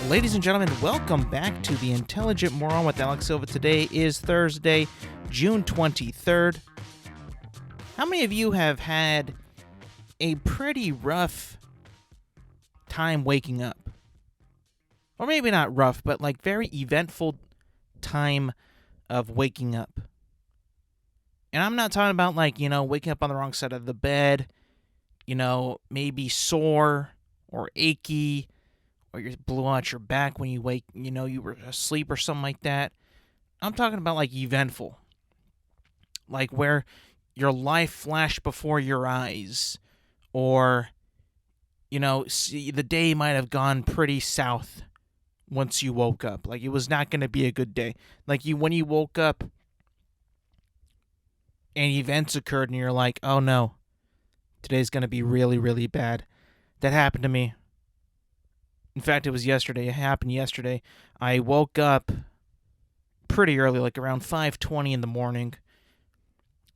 Ladies and gentlemen, welcome back to the Intelligent Moron with Alex Silva. Today is Thursday, June 23rd. How many of you have had a pretty rough time waking up? Or maybe not rough, but like very eventful time of waking up. And I'm not talking about like, waking up on the wrong side of the bed, maybe sore or achy, or you blew out your back when you wake, you were asleep or something like that. I'm talking about like eventful. Like where your life flashed before your eyes. Or, the day might have gone pretty south once you woke up. Like it was not going to be a good day. Like when you woke up and events occurred and you're like, oh no, today's going to be really, really bad. That happened to me. In fact, it was yesterday. It happened yesterday. I woke up pretty early, like around 5:20 in the morning.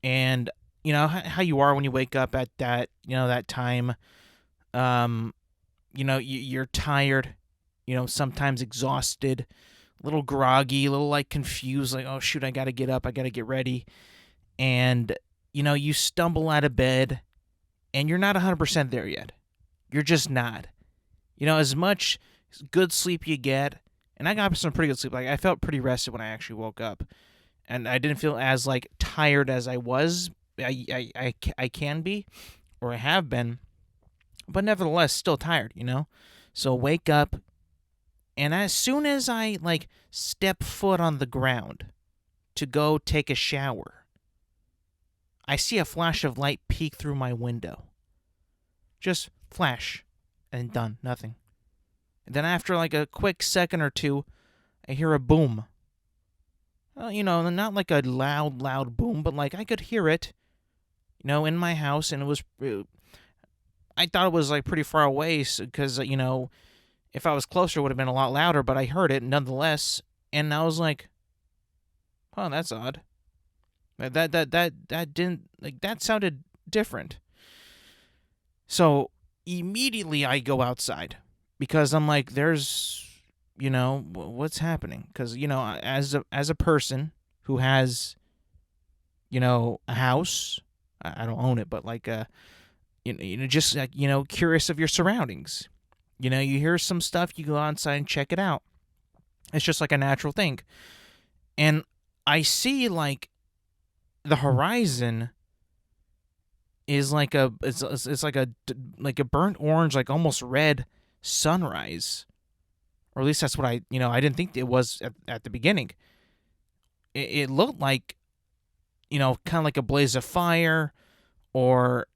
And, how you are when you wake up at that, that time. You're tired, sometimes exhausted, a little groggy, a little like confused, like, oh, shoot, I got to get up. I got to get ready. And, you stumble out of bed and you're not 100% there yet. You're just not. As much good sleep you get, and I got some pretty good sleep. Like I felt pretty rested when I actually woke up, and I didn't feel as like tired as I was. I can be, or I have been, but nevertheless still tired. So wake up, and as soon as I like step foot on the ground to go take a shower, I see a flash of light peek through my window. Just flash. And done. Nothing. And then after like a quick second or two, I hear a boom. Well, not like a loud boom, but like I could hear it, in my house. And it was, I thought it was like pretty far away because, if I was closer, it would have been a lot louder, but I heard it nonetheless. And I was like, oh, that's odd. That didn't, like, that sounded different. So immediately I go outside because I'm like, there's, what's happening? Because, as a person who has, a house, I don't own it, but like, just like, curious of your surroundings. You hear some stuff, you go outside and check it out. It's just like a natural thing. And I see like the horizon is like it's like a burnt orange, like almost red sunrise, or at least that's what I didn't think it was at the beginning. It looked like, kind of like a blaze of fire, or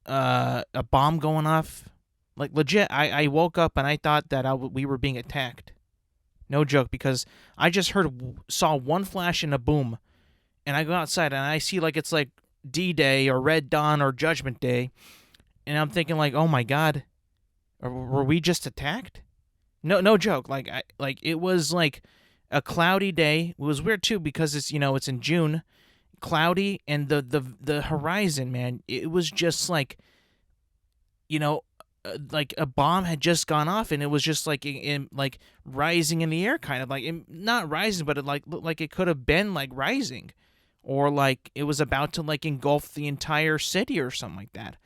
a bomb going off. Like legit, I woke up and I thought that we were being attacked. No joke, because I just saw one flash and a boom, and I go outside and I see like it's like D-Day or Red Dawn or Judgment Day, and I'm thinking like, oh my God, were we just attacked? No joke. Like it was like a cloudy day. It was weird too because it's it's in June, cloudy, and the horizon, man, it was just like like a bomb had just gone off, and it was just like like rising in the air, kind of like not rising, but it like looked like it could have been like rising. Or like it was about to like engulf the entire city or something like that.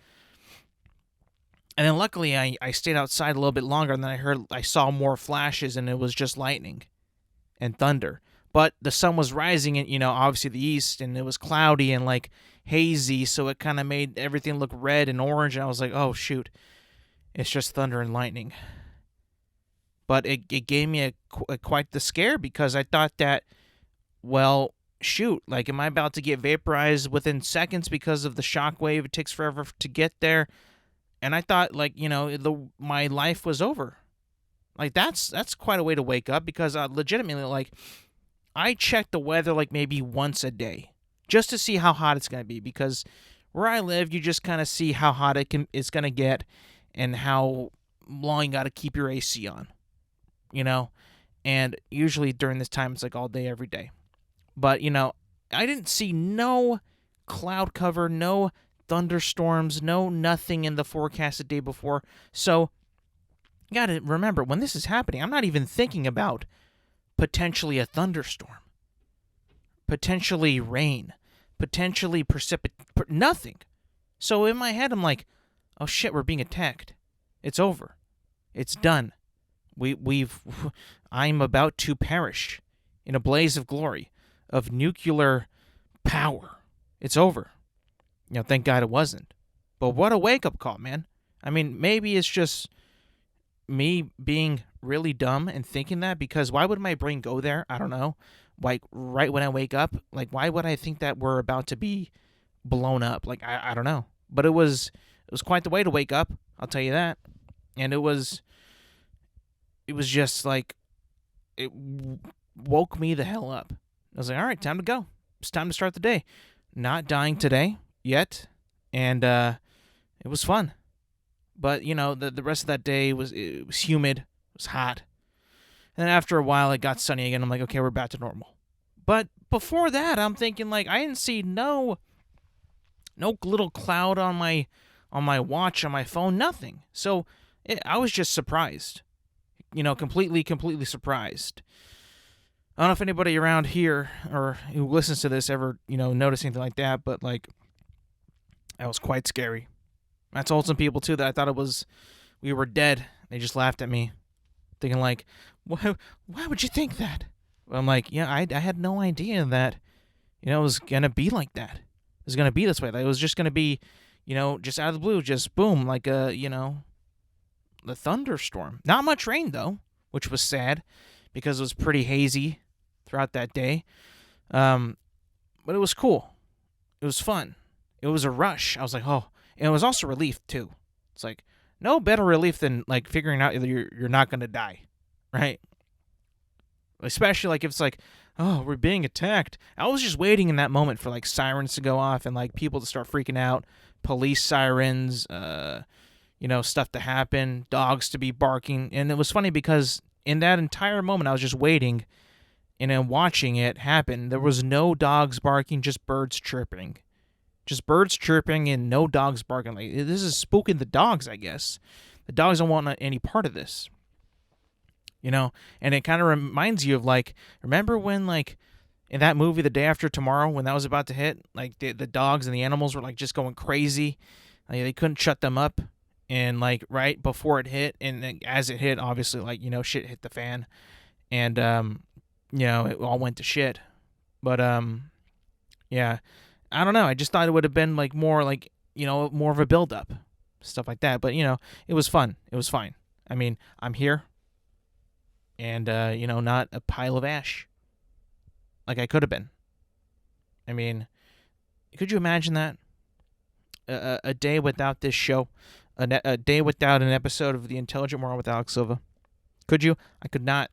And then luckily I stayed outside a little bit longer, and then I saw more flashes, and it was just lightning and thunder. But the sun was rising in, obviously the east, and it was cloudy and like hazy, so it kind of made everything look red and orange, and I was like, oh shoot, it's just thunder and lightning. But it gave me quite the scare, because I thought that, well, shoot, like, am I about to get vaporized within seconds because of the shockwave? It takes forever to get there. And I thought, like, my life was over. Like, that's quite a way to wake up, because legitimately, like, I check the weather like maybe once a day just to see how hot it's going to be, because where I live, you just kind of see how hot it's going to get and how long you got to keep your AC on, and usually during this time, it's like all day, every day. But, I didn't see no cloud cover, no thunderstorms, no nothing in the forecast the day before. So you got to remember, when this is happening, I'm not even thinking about potentially a thunderstorm, potentially rain, potentially nothing. So in my head, I'm like, oh shit, we're being attacked. It's over. It's done. I'm about to perish in a blaze of glory, of nuclear power. It's over. Thank God it wasn't. But what a wake-up call, man. I mean, maybe it's just me being really dumb and thinking that, because why would my brain go there? I don't know. Like, right when I wake up, like, why would I think that we're about to be blown up? Like, I don't know. But it was quite the way to wake up, I'll tell you that. And it was just like, it woke me the hell up. I was like, all right, time to go. It's time to start the day. Not dying today yet, and it was fun. But the rest of that day was humid, it was hot, and then after a while it got sunny again. I'm like, okay, we're back to normal. But before that, I'm thinking, like, I didn't see no little cloud on my watch, on my phone, nothing. So I was just surprised, completely surprised. I don't know if anybody around here or who listens to this ever, notice anything like that, but, like, that was quite scary. I told some people, too, that I thought we were dead. They just laughed at me, thinking, like, why would you think that? But I'm like, yeah, I had no idea that, it was going to be like that. It was going to be this way. Like, it was just going to be, just out of the blue, just boom, like the thunderstorm. Not much rain, though, which was sad, because it was pretty hazy throughout that day. But it was cool. It was fun. It was a rush. I was like, oh. And it was also relief, too. It's like, no better relief than, like, figuring out that you're not going to die, right? Especially, like, if it's like, oh, we're being attacked. I was just waiting in that moment for, like, sirens to go off and, like, people to start freaking out. Police sirens, stuff to happen, dogs to be barking. And it was funny because in that entire moment, I was just waiting and then watching it happen. There was no dogs barking, just birds chirping. Just birds chirping and no dogs barking. Like, this is spooking the dogs, I guess. The dogs don't want any part of this. And it kind of reminds you of, like, remember when, like, in that movie, The Day After Tomorrow, when that was about to hit, like, the dogs and the animals were, like, just going crazy. Like, they couldn't shut them up. And, like, right before it hit, and then as it hit, obviously, like, shit hit the fan. And, it all went to shit. But, yeah. I don't know. I just thought it would have been, like, more of a build-up. Stuff like that. But, it was fun. It was fine. I mean, I'm here. And, not a pile of ash. Like I could have been. I mean, could you imagine that? A day without this show. A day without an episode of The Intelligent Moron with Alex Silva. Could you? I could not.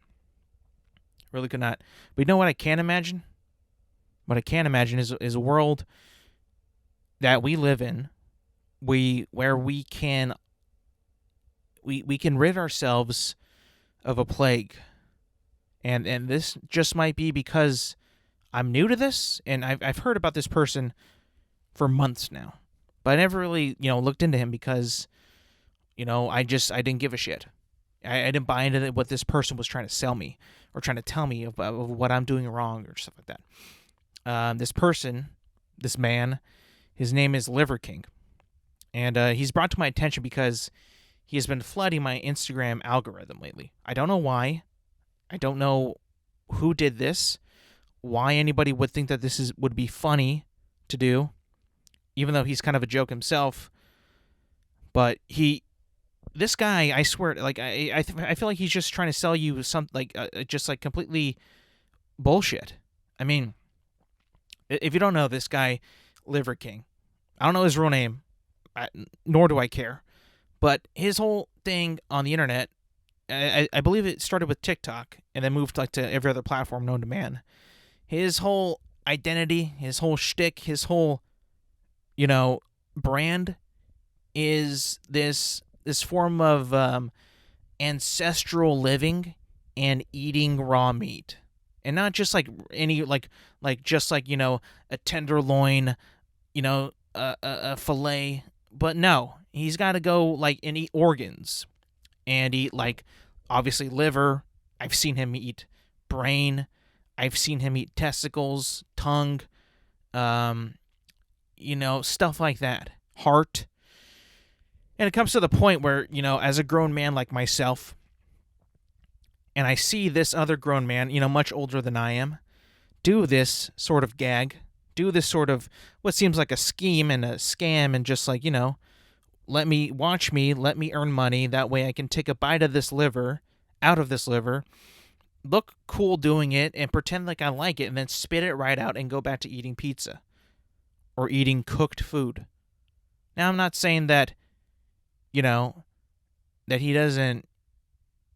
Really could not. But you know what I can imagine? What I can imagine is a world that we live in, where we can rid ourselves of a plague, and this just might be because I'm new to this, and I've heard about this person for months now, but I never really looked into him because I didn't give a shit. I didn't buy into what this person was trying to sell me or trying to tell me of what I'm doing wrong or stuff like that. This man, his name is Liver King, and he's brought to my attention because he has been flooding my Instagram algorithm lately. I don't know why. I don't know who did this, why anybody would think that this would be funny to do, even though he's kind of a joke himself. But this guy, I swear, like I feel like he's just trying to sell you just like completely bullshit. I mean, if you don't know this guy, Liver King, I don't know his real name, nor do I care. But his whole thing on the internet, I believe it started with TikTok and then moved to every other platform known to man. His whole identity, his whole shtick, his whole, brand is this form of ancestral living and eating raw meat. and not just like any just like a tenderloin, a fillet, but no, he's got to go like and eat organs and eat like obviously liver. I've seen him eat brain. I've seen him eat testicles, tongue, um, stuff like that, heart. And it comes to the point where, as a grown man like myself, and I see this other grown man, much older than I am, do this sort of gag, do this sort of what seems like a scheme and a scam, and just like, let me earn money. That way I can take a bite of this liver, out of this liver, look cool doing it, and pretend like I like it, and then spit it right out and go back to eating pizza or eating cooked food. Now, I'm not saying that, that he doesn't,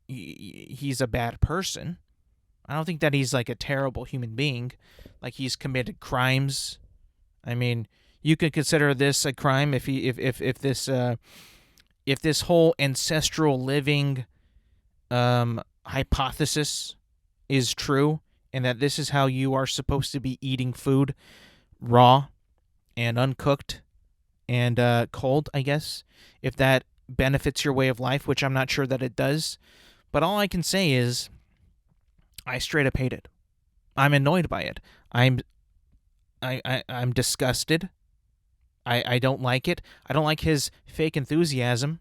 he's a bad person. I don't think that he's like a terrible human being, like he's committed crimes. I mean, you could consider this a crime if this whole ancestral living hypothesis is true, and that this is how you are supposed to be eating food, raw and uncooked and cold, I guess, if that benefits your way of life, which I'm not sure that it does. But all I can say is I straight up hate it. I'm annoyed by it. I'm disgusted. I don't like it. I don't like his fake enthusiasm.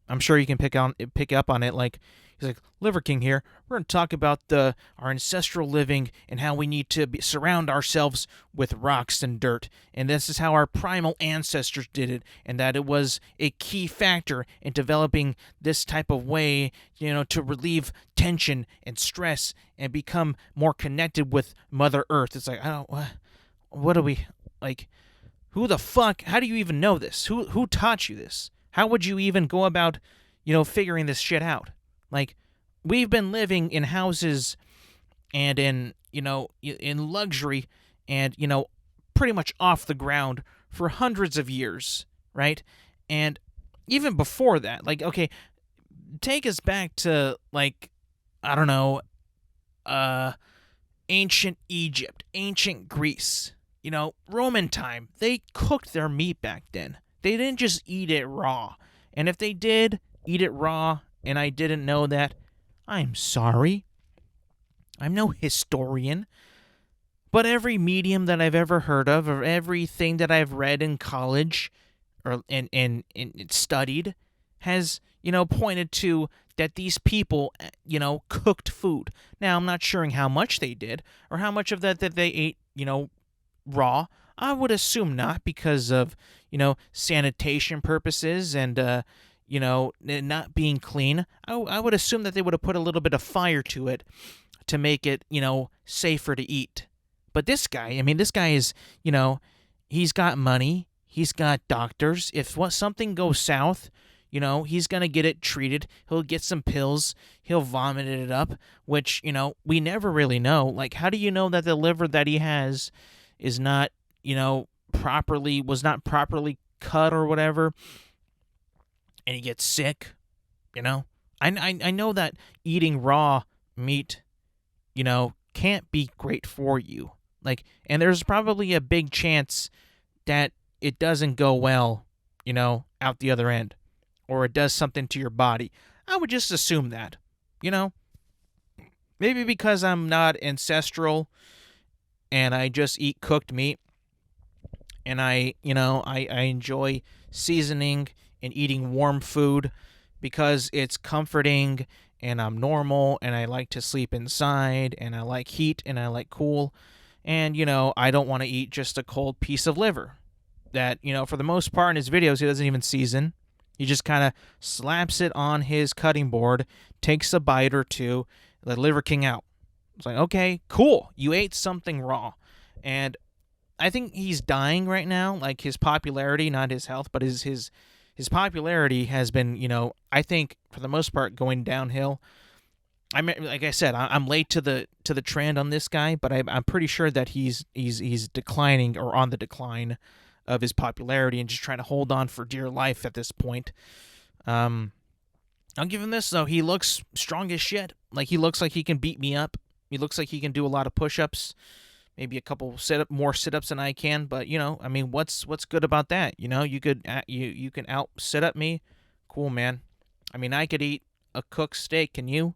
I'm sure you can pick up on it. Like, he's like, Liver King here. We're going to talk about our ancestral living and how we need to surround ourselves with rocks and dirt. And this is how our primal ancestors did it. And that it was a key factor in developing this type of way, to relieve tension and stress and become more connected with Mother Earth. It's like, what do we, like, who the fuck, how do you even know this? Who taught you this? How would you even go about, figuring this shit out? Like, we've been living in houses and in luxury and, pretty much off the ground for hundreds of years, right? And even before that, like, okay, take us back to, like, I don't know, ancient Egypt, ancient Greece, Roman time. They cooked their meat back then. They didn't just eat it raw. And if they did eat it raw and I didn't know that, I'm sorry. I'm no historian. But every medium that I've ever heard of, or everything that I've read in college or and studied, has, pointed to that these people, cooked food. Now, I'm not sure how much they did or how much of that they ate, raw. I would assume not, because of, sanitation purposes and, not being clean. I would assume that they would have put a little bit of fire to it to make it, safer to eat. But this guy is, he's got money. He's got doctors. If something goes south, he's going to get it treated. He'll get some pills. He'll vomit it up, which, we never really know. Like, how do you know that the liver that he has is not, was not properly cut or whatever, and he gets sick? I know that eating raw meat, can't be great for you. Like, and there's probably a big chance that it doesn't go well, out the other end, or it does something to your body. I would just assume that, maybe because I'm not ancestral and I just eat cooked meat, and I enjoy seasoning and eating warm food because it's comforting, and I'm normal, and I like to sleep inside, and I like heat, and I like cool, and, I don't want to eat just a cold piece of liver that, for the most part in his videos, he doesn't even season. He just kind of slaps it on his cutting board, takes a bite or two, let Liver King out. It's like, okay, cool. You ate something raw. And I think he's dying right now. Like, his popularity, not his health, but his popularity has been, I think for the most part going downhill. I mean, like I said, I'm late to the trend on this guy, but I'm pretty sure that he's declining, or on the decline of his popularity, and just trying to hold on for dear life at this point. I'll give him this though. He looks strong as shit. Like, he looks like he can beat me up, He looks like he can do a lot of push-ups, maybe a couple more sit-ups than I can. But I mean, what's good about that? You could you can out sit up me. Cool, man. I mean, I could eat a cooked steak. Can you?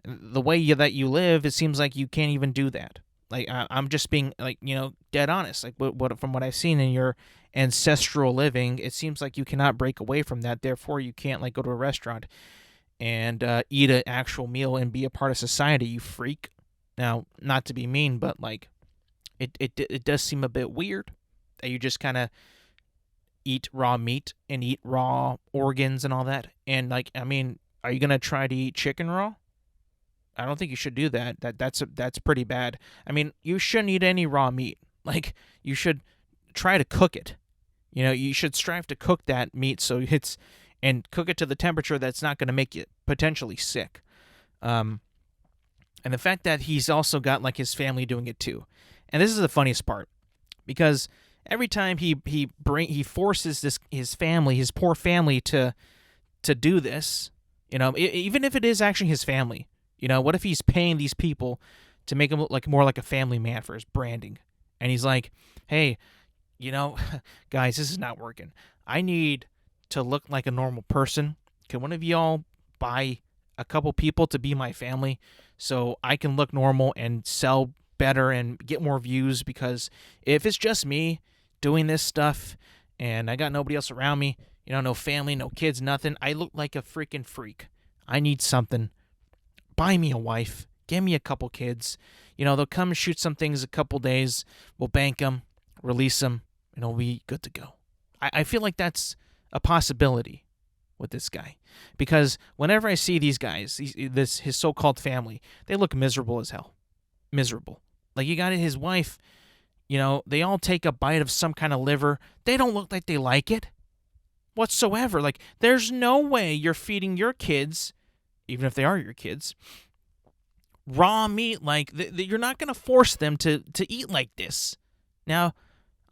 The way that you live, it seems like you can't even do that. Like I'm just being like dead honest. Like what from what I've seen in your ancestral living, it seems like you cannot break away from that. Therefore, you can't like go to a restaurant and eat an actual meal and be a part of society. You freak. Now, not to be mean, but like it does seem a bit weird that you just kind of eat raw meat and eat raw organs and all that. And like, I mean, are you gonna try to eat chicken raw? I don't think you should do that. That's pretty bad. I mean, you shouldn't eat any raw meat. Like, you should try to cook it. You should strive to cook that meat and cook it to the temperature that's not going to make you potentially sick. And the fact that he's also got like his family doing it too. And this is the funniest part, because every time he forces his poor family to do this, even if it is actually his family. What if he's paying these people to make him look like more like a family man for his branding? And he's like, hey, guys, this is not working. I need to look like a normal person. Can one of y'all buy a couple people to be my family so I can look normal and sell better and get more views? Because if it's just me doing this stuff and I got nobody else around me, no family, no kids, nothing, I look like a freaking freak. I need something. Buy me a wife. Give me a couple kids. They'll come and shoot some things a couple days. We'll bank them, release them, and it'll be good to go. I feel like that's a possibility with this guy. Because whenever I see these guys, his so-called family, they look miserable as hell. Miserable. Like, you got his wife, they all take a bite of some kind of liver. They don't look like they like it whatsoever. Like, there's no way you're feeding your kids, even if they are your kids, raw meat. Like, you're not going to force them to eat like this. Now,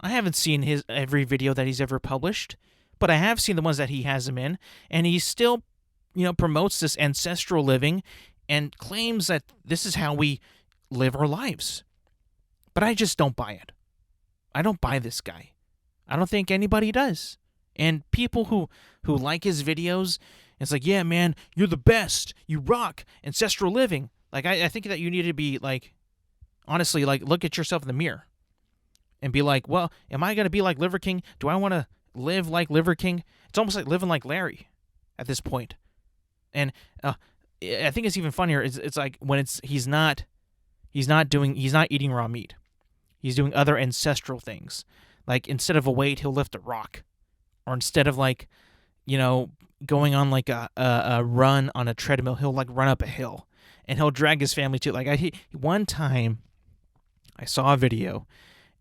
I haven't seen every video that he's ever published, but I have seen the ones that he has him in, and he still, promotes this ancestral living and claims that this is how we live our lives. But I just don't buy it. I don't buy this guy. I don't think anybody does. And people who like his videos, it's like, yeah, man, you're the best. You rock ancestral living. Like, I think that you need to be, like, honestly, like, look at yourself in the mirror and be like, well, am I going to be like Liver King? Do I want to live like Liver King? It's almost like living like Larry at this point. And I think it's even funnier. It's like when he's not eating raw meat. He's doing other ancestral things. Like, instead of a weight, he'll lift a rock. Or instead of, like, going on like a run on a treadmill, he'll like run up a hill, and he'll drag his family too. Like, one time I saw a video,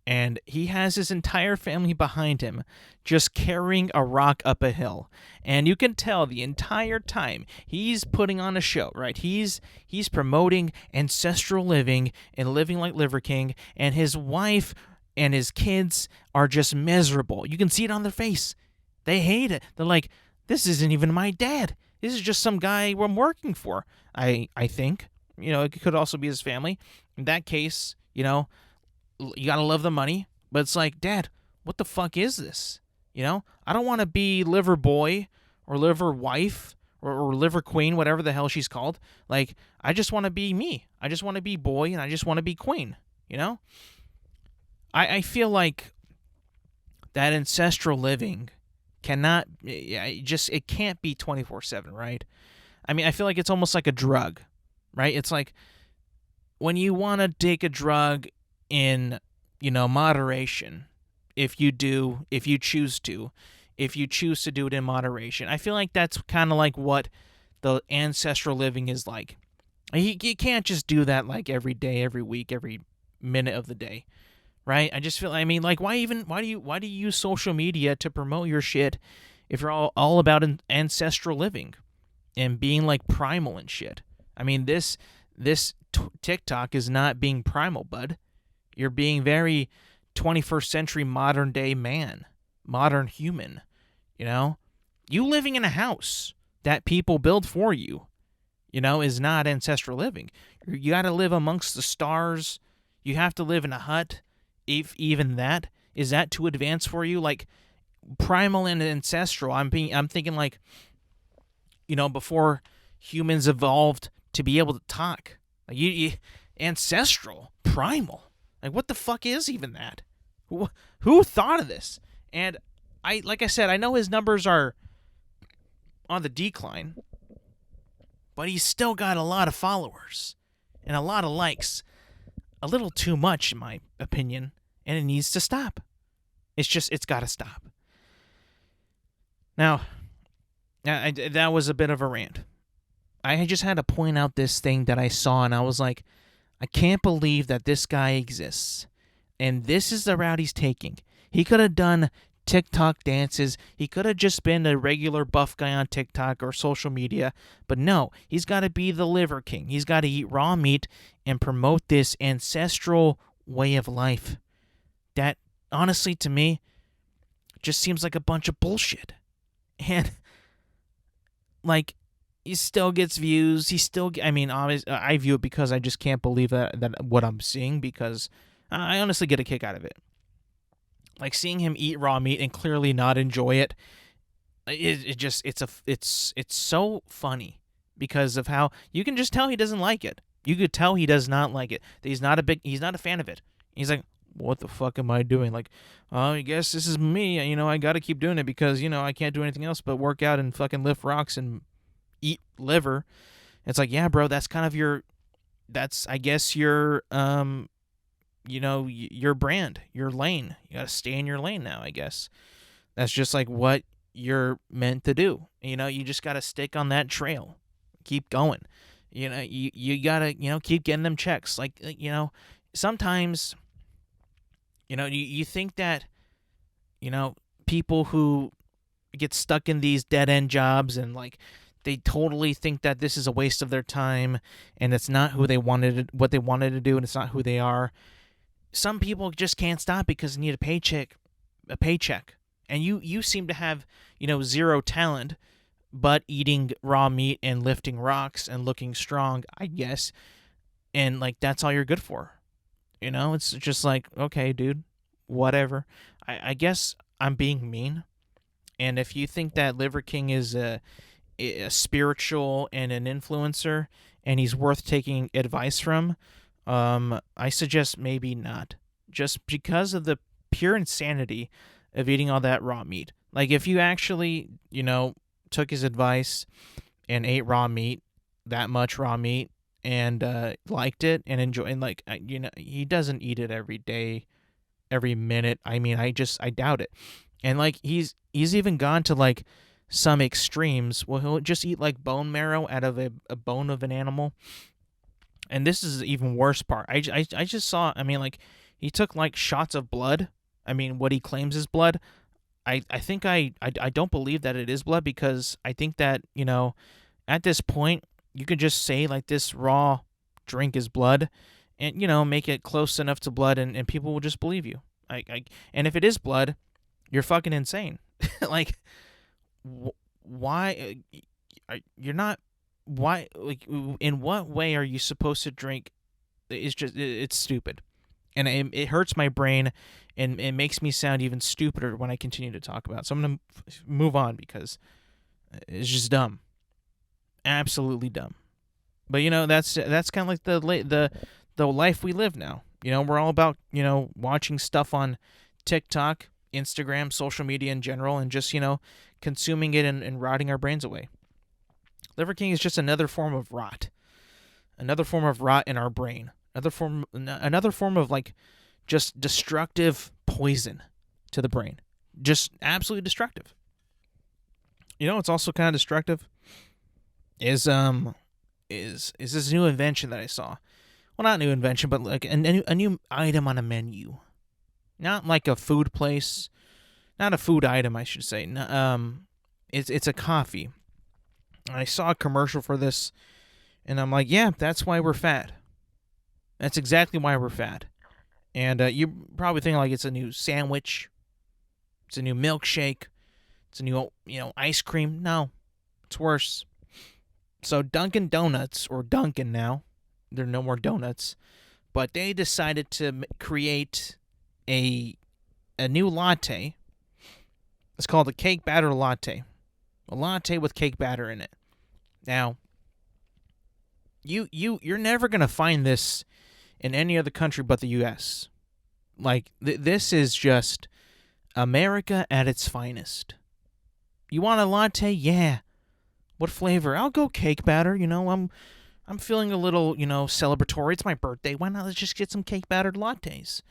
and he has his entire family behind him just carrying a rock up a hill, and you can tell the entire time he's putting on a show, right? He's promoting ancestral living and living like Liver King, and his wife and his kids are just miserable. You can see it on their face. They hate it. They're like, this isn't even my dad. This is just some guy I'm working for. I think. It could also be his family. In that case, you gotta love the money. But it's like, Dad, what the fuck is this? I don't want to be liver boy or liver wife or liver queen, whatever the hell she's called. Like, I just want to be me. I just want to be boy, and I just want to be queen. I feel like that ancestral living it can't be 24/7, right? I mean, I feel like it's almost like a drug, right? It's like when you want to take a drug in, moderation, if you choose to do it in moderation. I feel like that's kind of like what the ancestral living is like. You can't just do that like every day, every week, every minute of the day. Right? I just feel, like, why do you use social media to promote your shit if you're all about ancestral living and being like primal and shit? I mean, this TikTok is not being primal, bud. You're being very 21st century modern day man, modern human, You living in a house that people build for you. is not ancestral living. You got to live amongst the stars. You have to live in a hut. If even that, is that too advanced for you? Like primal and ancestral. I'm thinking like, before humans evolved to be able to talk. Like you ancestral, primal. Like what the fuck is even that? Who thought of this? And like I said, I know his numbers are on the decline, but he's still got a lot of followers and a lot of likes. A little too much, in my opinion, and it needs to stop. It's got to stop. Now, that was a bit of a rant. I just had to point out this thing that I saw, and I was like, I can't believe that this guy exists. And this is the route he's taking. He could have done TikTok dances. He could have just been a regular buff guy on TikTok or social media. But no, he's got to be the liver king. He's got to eat raw meat and promote this ancestral way of life. That, honestly, to me, just seems like a bunch of bullshit. And, like, he still gets views. He still, obviously, I view it because I just can't believe that what I'm seeing, because I honestly get a kick out of it. Like seeing him eat raw meat and clearly not enjoy it. It's so funny because of how you can just tell he doesn't like it. You could tell he does not like it. He's not a fan of it. He's like, what the fuck am I doing? Like, I guess this is me. I got to keep doing it because I can't do anything else but work out and fucking lift rocks and eat liver. It's like, yeah, bro, that's kind of I guess your your brand, your lane. You got to stay in your lane now, I guess. That's just like what you're meant to do. You just got to stick on that trail. Keep going. You got to, keep getting them checks. Like, sometimes, you think that, people who get stuck in these dead-end jobs and, like, they totally think that this is a waste of their time and it's not what they wanted to do, and it's not who they are. Some people just can't stop because they need a paycheck. And you seem to have, zero talent but eating raw meat and lifting rocks and looking strong, I guess. And, like, that's all you're good for. It's just like, okay, dude, whatever. I guess I'm being mean. And if you think that Liver King is a spiritual and an influencer and he's worth taking advice from, I suggest maybe not. Just because of the pure insanity of eating all that raw meat. Like, if you actually, took his advice and ate raw meat, that much raw meat, and liked it and enjoyed, and, like, he doesn't eat it every day, every minute. I doubt it. And, like, he's even gone to, like, some extremes. Well, he'll just eat, like, bone marrow out of a bone of an animal. And this is the even worse part. I just saw, like, he took, like, shots of blood. What he claims is blood. I think I don't believe that it is blood, because I think that, at this point, you could just say, like, this raw drink is blood and, make it close enough to blood, and people will just believe you. And if it is blood, you're fucking insane. Like, why? You're not. Why? Like, in what way are you supposed to drink? It's stupid. And it hurts my brain, and it makes me sound even stupider when I continue to talk about it. So I'm going to move on, because it's just dumb. Absolutely dumb. But, that's kind of like the life we live now. We're all about, watching stuff on TikTok, Instagram, social media in general, and just, consuming it and rotting our brains away. Liver King is just another form of rot. Another form of rot in our brain. Another form of, like, just destructive poison to the brain. Just absolutely destructive. It's also kind of destructive is this new invention that I saw. Well, not new invention, but like a new item on a menu. Not like a food place. Not a food item, I should say. It's a coffee. I saw a commercial for this, and I'm like, yeah, that's why we're fat. That's exactly why we're fat. And you're probably thinking, like, it's a new sandwich. It's a new milkshake. It's a new, ice cream. No, it's worse. So Dunkin' Donuts, or Dunkin' now, there are no more donuts, but they decided to create a new latte. It's called a cake batter latte. A latte with cake batter in it. Now, you're never gonna find this in any other country but the U.S. Like this is just America at its finest. You want a latte? Yeah. What flavor? I'll go cake batter. I'm feeling a little, celebratory. It's my birthday. Why not let's just get some cake battered lattes?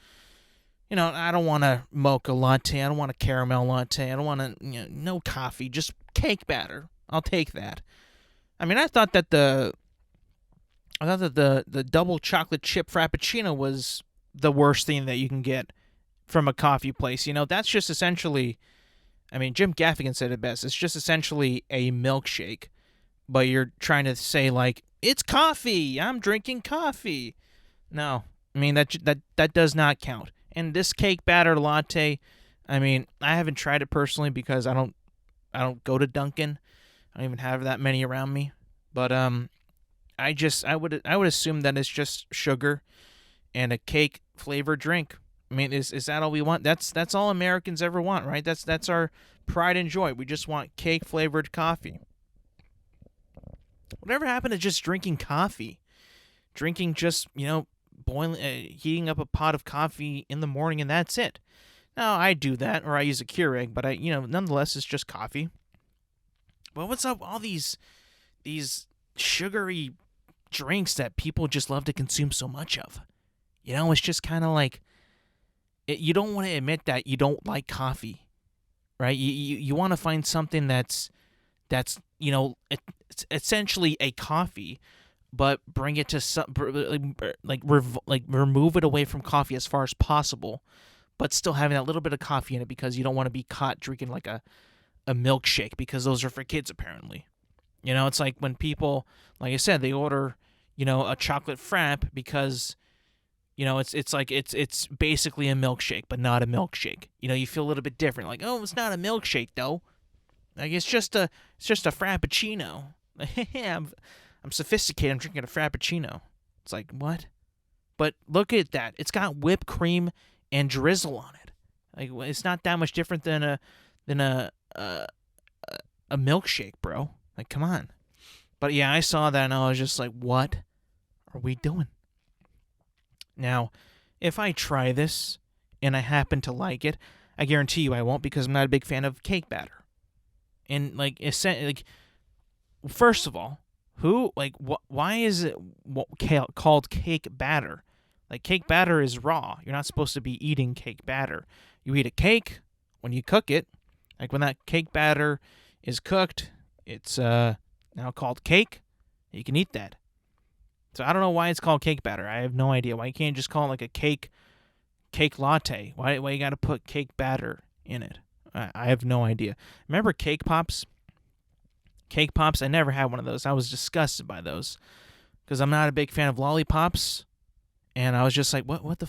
I don't want a mocha latte. I don't want a caramel latte. I don't want no coffee. Just cake batter. I'll take that. I mean, I thought that the double chocolate chip frappuccino was the worst thing that you can get from a coffee place. That's just essentially, I mean, Jim Gaffigan said it best. It's just essentially a milkshake, but you're trying to say like it's coffee. I'm drinking coffee. No, I mean that does not count. And this cake batter latte, I mean, I haven't tried it personally because I don't go to Dunkin'. I don't even have that many around me. But I would assume that it's just sugar and a cake flavored drink. I mean, is that all we want? That's all Americans ever want, right? That's our pride and joy. We just want cake flavored coffee. Whatever happened to just drinking coffee? Drinking just, boiling, heating up a pot of coffee in the morning and that's it. Now, I do that, or I use a Keurig, but nonetheless, it's just coffee. Well, what's up with all these sugary drinks that people just love to consume so much of? It's just kind of like you don't want to admit that you don't like coffee, right? You want to find something that's it's essentially a coffee, but bring it to some remove it away from coffee as far as possible, but still having that little bit of coffee in it because you don't want to be caught drinking like a milkshake because those are for kids apparently. It's like when people, like I said, they order, a chocolate frap because, it's basically a milkshake, but not a milkshake. You feel a little bit different. Like, oh, it's not a milkshake though. Like it's just a frappuccino. I'm sophisticated. I'm drinking a frappuccino. It's like what? But look at that. It's got whipped cream and drizzle on it. Like it's not that much different than a milkshake, bro. Like, come on. But yeah, I saw that and I was just like, what are we doing? Now, if I try this and I happen to like it, I guarantee you I won't because I'm not a big fan of cake batter. And first of all, why is it called cake batter? Like cake batter is raw. You're not supposed to be eating cake batter. You eat a cake when you cook it. Like when that cake batter is cooked, it's now called cake. You can eat that. So I don't know why it's called cake batter. I have no idea. Why you can't just call it like a cake latte? Why you got to put cake batter in it? I have no idea. Remember cake pops? Cake pops, I never had one of those. I was disgusted by those because I'm not a big fan of lollipops. And I was just like, what the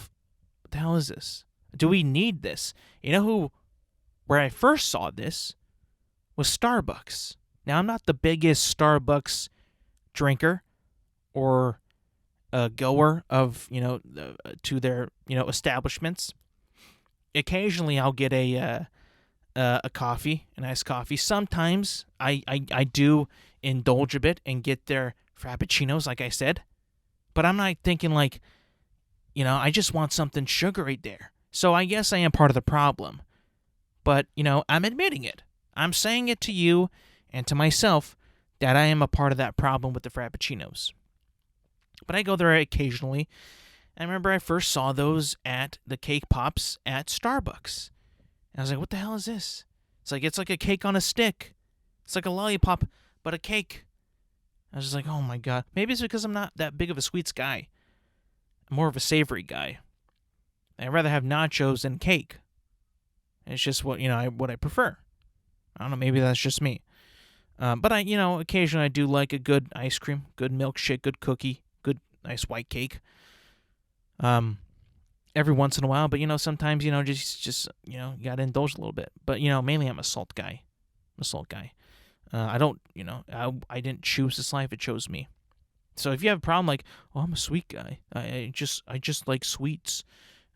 hell is this? Do we need this? Where I first saw this was Starbucks. Now, I'm not the biggest Starbucks drinker or goer of, to their, establishments. Occasionally, I'll get a coffee, a nice coffee. Sometimes I do indulge a bit and get their frappuccinos, like I said. But I'm not thinking like, I just want something sugary there. So I guess I am part of the problem. But, I'm admitting it. I'm saying it to you and to myself that I am a part of that problem with the frappuccinos. But I go there occasionally. I remember I first saw those at the cake pops at Starbucks. And I was like, what the hell is this? It's like a cake on a stick. It's like a lollipop, but a cake. I was just like, oh my God. Maybe it's because I'm not that big of a sweets guy. I'm more of a savory guy. I'd rather have nachos than cake. It's just what I prefer. I don't know, maybe that's just me. But occasionally I do like a good ice cream, good milkshake, good cookie, good nice white cake. Every once in a while, but sometimes just you gotta indulge a little bit. But mainly I'm a salt guy. I don't, I didn't choose this life; it chose me. So if you have a problem like, oh, I'm a sweet guy, I just like sweets.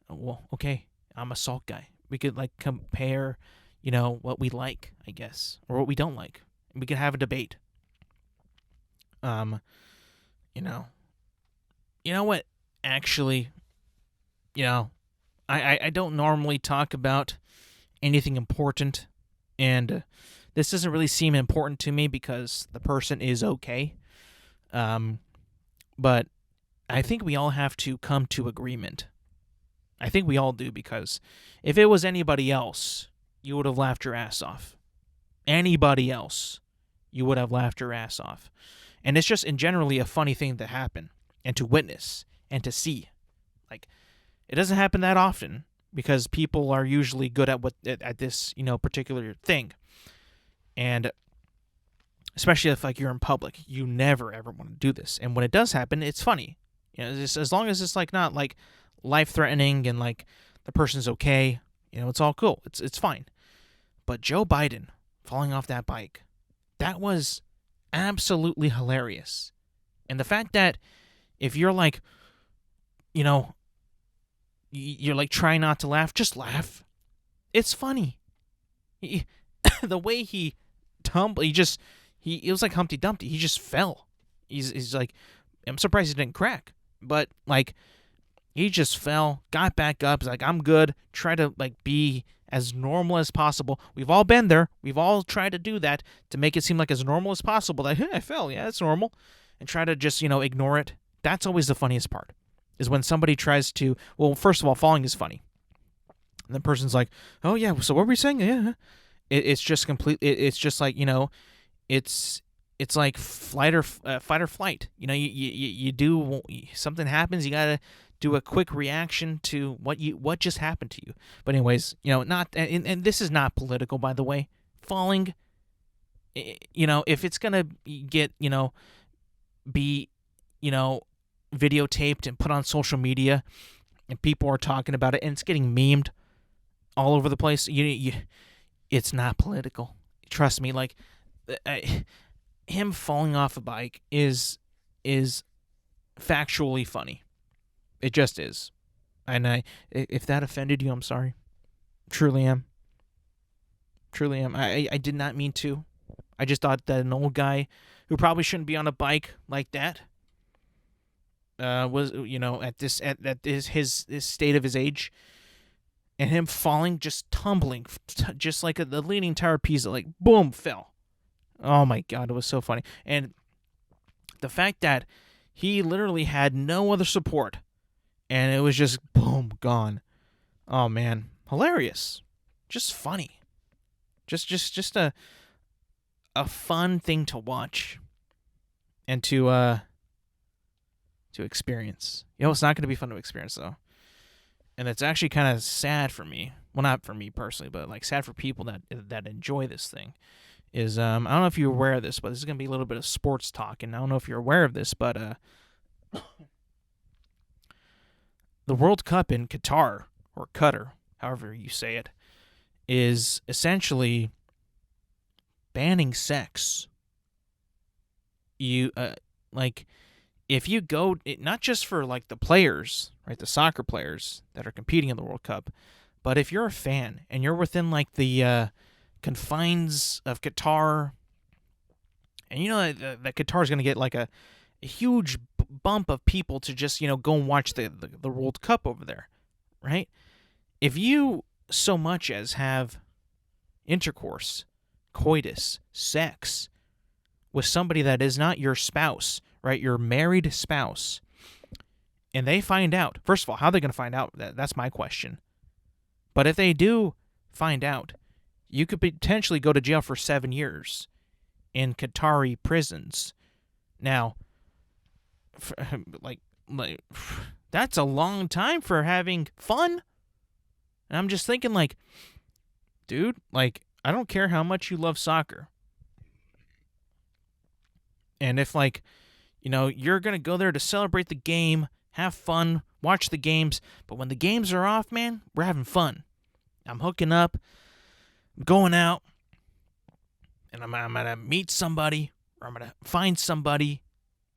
Well, okay, I'm a salt guy. We could like compare, what we like, I guess, or what we don't like. We could have a debate. Um, you know, what? Actually, I don't normally talk about anything important, and this doesn't really seem important to me because the person is okay. Um, but I think we all have to come to agreement. I think we all do, because if it was anybody else, you would have laughed your ass off. Anybody else, you would have laughed your ass off. And it's just in generally a funny thing to happen and to witness and to see. Like, it doesn't happen that often because people are usually good at this, particular thing. And especially if like you're in public, you never ever want to do this. And when it does happen, it's funny. Just as long as it's like not like life threatening and like the person's okay, it's all cool. It's fine. But Joe Biden falling off that bike, that was absolutely hilarious. And the fact that if you're like, you're like trying not to laugh, just laugh. It's funny. The way he tumbled, it was like Humpty Dumpty. He just fell. He's like, I'm surprised he didn't crack, but like, he just fell, got back up. He's like, I'm good. Try to like be as normal as possible. We've all been there. We've all tried to do that to make it seem like as normal as possible. Like, hey, I fell. Yeah, it's normal. And try to just, ignore it. That's always the funniest part, is when somebody tries to, well, first of all, falling is funny. And the person's like, oh yeah, so what were we saying? Yeah. It's just it's just like, it's like fight or flight. You do, something happens, you gotta do a quick reaction to what just happened to you. But anyways, not, and this is not political, by the way. Falling, if it's gonna get, be, videotaped and put on social media, and people are talking about it, and it's getting memed all over the place, it's not political. Trust me. Like, him falling off a bike is factually funny. It just is. And if that offended you, I'm sorry. Truly am. I did not mean to. I just thought that an old guy who probably shouldn't be on a bike like that was, at this his state of his age, and him falling, just tumbling, just like the Leaning Tower of Pisa, like boom, fell. Oh my God, it was so funny. And the fact that he literally had no other support, and it was just boom, gone. Oh man, hilarious, just funny, just a fun thing to watch and to experience. It's not going to be fun to experience though, and it's actually kind of sad for me. Well, not for me personally, but like sad for people that enjoy this thing. Is I don't know if you're aware of this, but this is going to be a little bit of sports talk, and I don't know if you're aware of this, but the World Cup in Qatar, or Qatar, however you say it, is essentially banning sex. You like, if you go, not just for like the players, right, the soccer players that are competing in the World Cup, but if you're a fan and you're within like the confines of Qatar, and that Qatar is going to get like a huge bump of people to just go and watch the World Cup over there, right? If you so much as have intercourse, coitus, sex with somebody that is not your spouse, right, your married spouse, and they find out, first of all, how are they going to find out? That's my question. But if they do find out, you could potentially go to jail for 7 years in Qatari prisons. Now, like that's a long time for having fun. And I'm just thinking, like, dude, like, I don't care how much you love soccer. And if, like, you're going to go there to celebrate the game, have fun, watch the games, but when the games are off, man, we're having fun. I'm hooking up, going out, and I'm gonna meet somebody, or I'm gonna find somebody,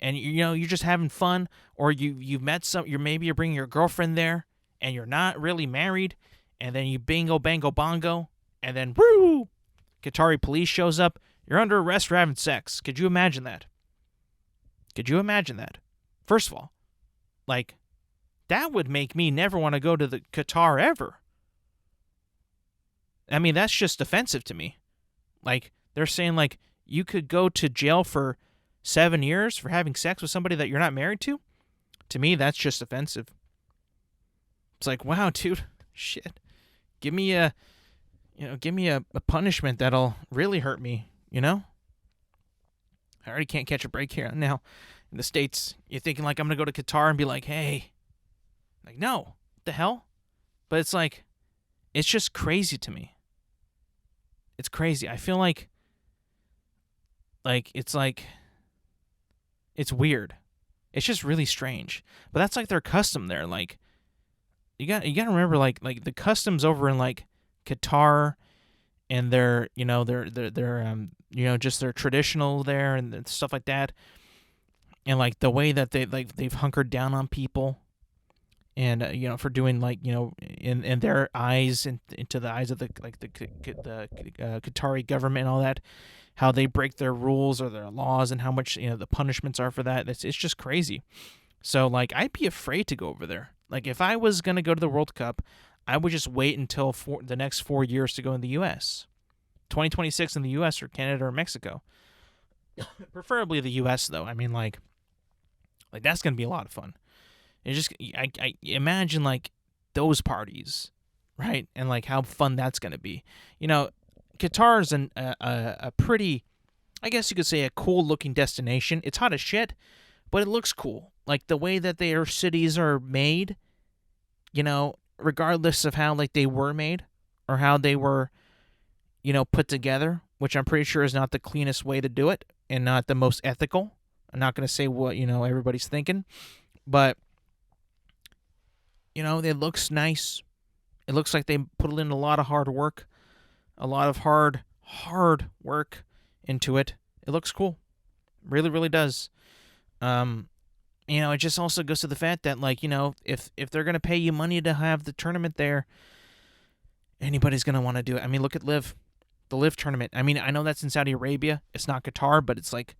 and you're just having fun, or you've met you're bringing your girlfriend there, and you're not really married, and then you bingo bango bongo, and then woo, Qatari police shows up. You're under arrest for having sex. Could you imagine that? Could you imagine that? First of all, like, that would make me never want to go to the Qatar ever. I mean, that's just offensive to me. Like, they're saying, like, you could go to jail for 7 years for having sex with somebody that you're not married to? To me, that's just offensive. It's like, wow, dude, shit. Give me a punishment that'll really hurt me, I already can't catch a break here. Now, in the States, you're thinking, like, I'm going to go to Qatar and be like, hey. Like, no. What the hell? But it's like, it's just crazy to me. It's crazy. I feel like it's weird. It's just really strange. But that's like their custom there. Like, you got to remember, like the customs over in, like, Qatar, and their just their traditional there and stuff like that, and like the way that they've hunkered down on people, and for doing, like, in their eyes and into the eyes of the Qatari government and all that, how they break their rules or their laws, and how much the punishments are for that. It's just crazy. So, like, I'd be afraid to go over there. Like, if I was gonna go to the World Cup, I would just wait until the next 4 years to go in the U.S. 2026 in the U.S. or Canada or Mexico. Preferably the U.S. though. I mean, like that's gonna be a lot of fun. I imagine, like, those parties, right? And, like, how fun that's gonna be. Qatar is a pretty, I guess you could say, a cool looking destination. It's hot as shit, but it looks cool. Like, the way that their cities are made, regardless of how, like, they were made or how they were, put together, which I'm pretty sure is not the cleanest way to do it and not the most ethical. I'm not going to say what, everybody's thinking, but, it looks nice. It looks like they put in a lot of hard work, a lot of hard work into it. It looks cool. Really, really does. It just also goes to the fact that, like, if they're going to pay you money to have the tournament there, anybody's going to want to do it. I mean, look at the Live tournament. I mean, I know that's in Saudi Arabia. It's not Qatar, but it's like,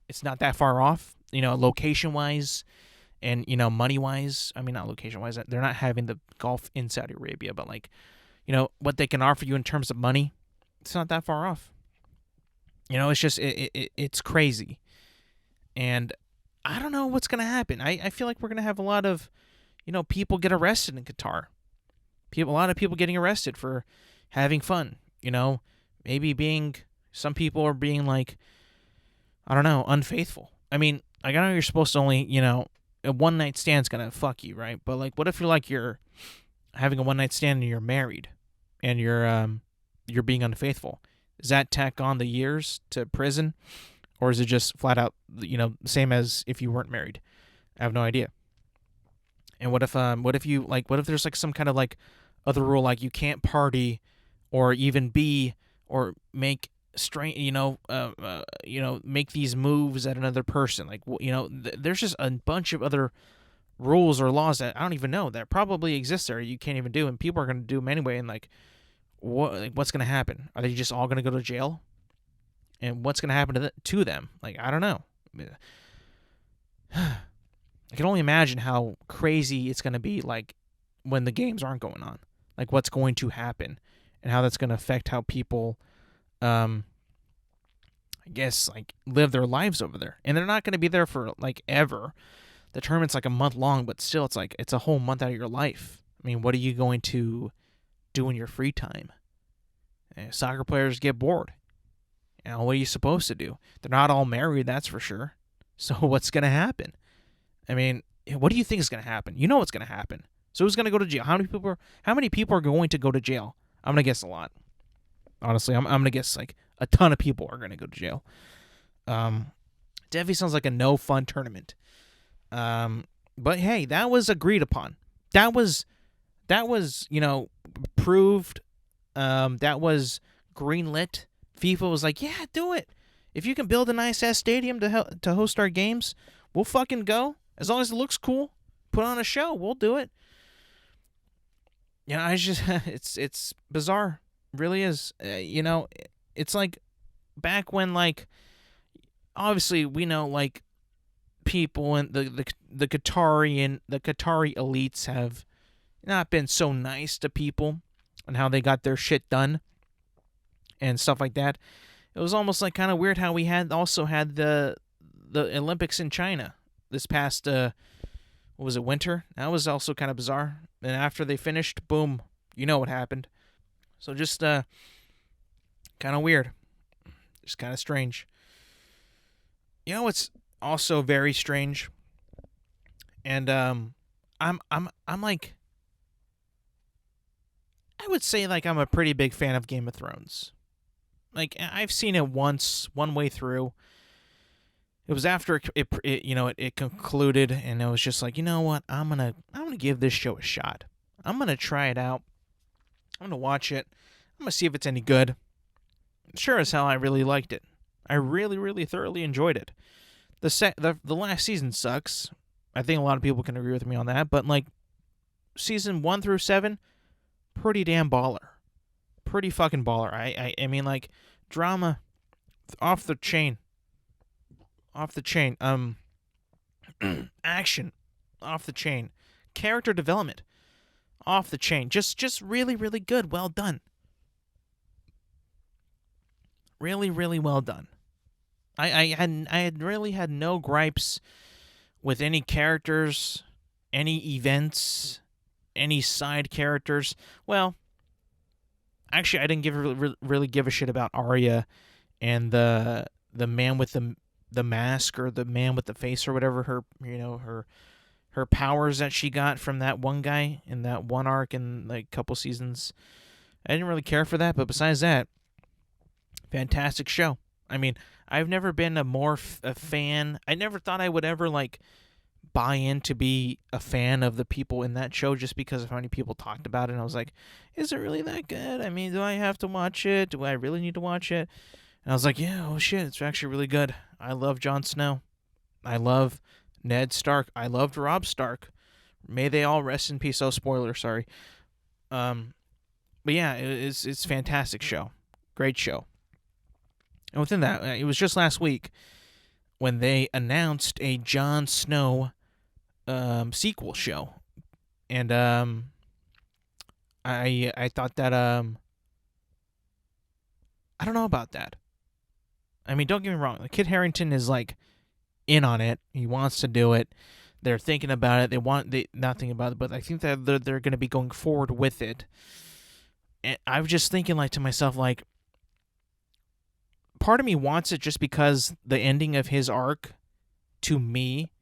it's not that far off, location-wise and, money-wise. I mean, not location-wise. They're not having the golf in Saudi Arabia, but, like, what they can offer you in terms of money, it's not that far off. It's just, it's crazy. And I don't know what's going to happen. I feel like we're going to have a lot of, people get arrested in Qatar. A lot of people getting arrested for having fun. Maybe some people are being, like, I don't know, unfaithful. I mean, I know you're supposed to only, a one-night stand's going to fuck you, right? But, like, what if you're having a one-night stand and you're married and you're being unfaithful? Does that tack on the years to prison? Or is it just flat out, same as if you weren't married? I have no idea. And what if there's, like, some kind of, like, other rule, like you can't party or even be or make make these moves at another person. Like, there's just a bunch of other rules or laws that I don't even know that probably exist there. You can't even do, and people are going to do them anyway. And, like, what's going to happen? Are they just all going to go to jail? And what's going to happen to them? Like, I don't know. I can only imagine how crazy it's going to be, like, when the games aren't going on. Like, what's going to happen and how that's going to affect how people, I guess, like, live their lives over there. And they're not going to be there for, like, ever. The tournament's, like, a month long, but still, it's like, it's a whole month out of your life. I mean, what are you going to do in your free time? Soccer players get bored. What are you supposed to do? They're not all married, that's for sure. So what's going to happen? I mean, what do you think is going to happen? You know what's going to happen. So who's going to go to jail? How many people are going to go to jail? I'm going to guess a lot. Honestly, I'm going to guess, like, a ton of people are going to go to jail. Definitely sounds like a no fun tournament. But hey, that was agreed upon. That was proved. That was greenlit. FIFA was like, yeah, do it. If you can build a nice ass stadium to host our games, we'll fucking go. As long as it looks cool, put on a show, we'll do it. I just it's bizarre, it really is. It's like back when, like, obviously we know, like, people and the Qatari elites have not been so nice to people and how they got their shit done and stuff like that. It was almost like kind of weird how we also had the Olympics in China this past what was it, winter? That was also kind of bizarre. And after they finished, boom, you know what happened. So just kind of weird. Just kind of strange. You know what's also very strange? And I'm like, I would say, like, I'm a pretty big fan of Game of Thrones. Like, I've seen it once, one way through. It was after it concluded, and I was just like, you know what? I'm gonna give this show a shot. I'm gonna try it out. I'm gonna watch it. I'm gonna see if it's any good. Sure as hell, I really liked it. I really, really thoroughly enjoyed it. The last season sucks. I think a lot of people can agree with me on that. But, like, season 1 through 7, pretty damn baller. Pretty fucking baller. I mean, like, drama off the chain. Off the chain. Action off the chain. Character development off the chain. Just really, really good. Well done. Really, really well done. I had really had no gripes with any characters, any events, any side characters. Well, actually, I didn't really give a shit about Arya and the man with the mask, or the man with the face, or whatever, her powers that she got from that one guy in that one arc in, like, a couple seasons. I didn't really care for that, but besides that, fantastic show. I mean, I've never been a fan. I never thought I would ever, like, buy in to be a fan of the people in that show just because of how many people talked about it. And I was like, is it really that good? I mean, do I have to watch it? Do I really need to watch it? And I was like, yeah, oh shit, it's actually really good. I love Jon Snow. I love Ned Stark. I loved Robb Stark. May they all rest in peace. Oh, spoiler, sorry. But yeah, it's a fantastic show. Great show. And within that, it was just last week when they announced a Jon Snow sequel show. And I thought that I don't know about that. I mean, don't get me wrong. Like, Kit Harington is, like, in on it. He wants to do it. They're thinking about it. They not thinking about it, but I think that they're going to be going forward with it. And I was just thinking, like, to myself, like, part of me wants it just because the ending of his arc, to me,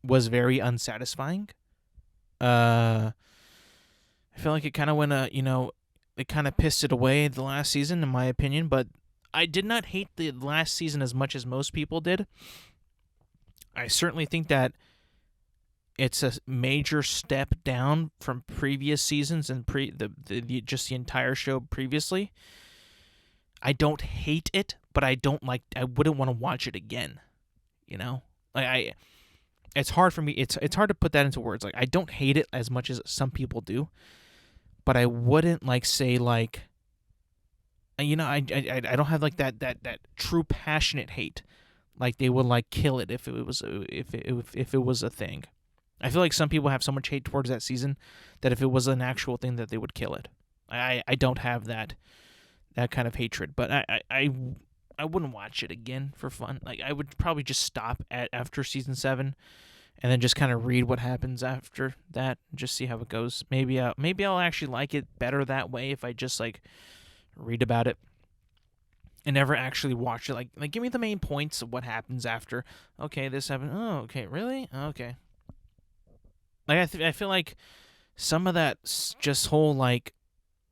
was very unsatisfying. I feel like it kind of went it kind of pissed it away the last season, in my opinion, but I did not hate the last season as much as most people did. I certainly think that it's a major step down from previous seasons and just the entire show previously. I don't hate it, but I wouldn't want to watch it again. You know? Like, it's hard for me. It's hard to put that into words. Like, I don't hate it as much as some people do, but I wouldn't, like, say, like, I don't have, like, that true passionate hate, like they would, like, kill it if it was a thing. I feel like some people have so much hate towards that season that if it was an actual thing that they would kill it. I don't have that kind of hatred, but I wouldn't watch it again for fun. Like, I would probably just stop after season 7, and then just kind of read what happens after that, and just see how it goes. Maybe I'll actually like it better that way if I just, like, read about it and never actually watch it. Like give me the main points of what happens after. Okay, this happened. Oh, okay, really? Okay. Like, I feel like some of that just whole, like,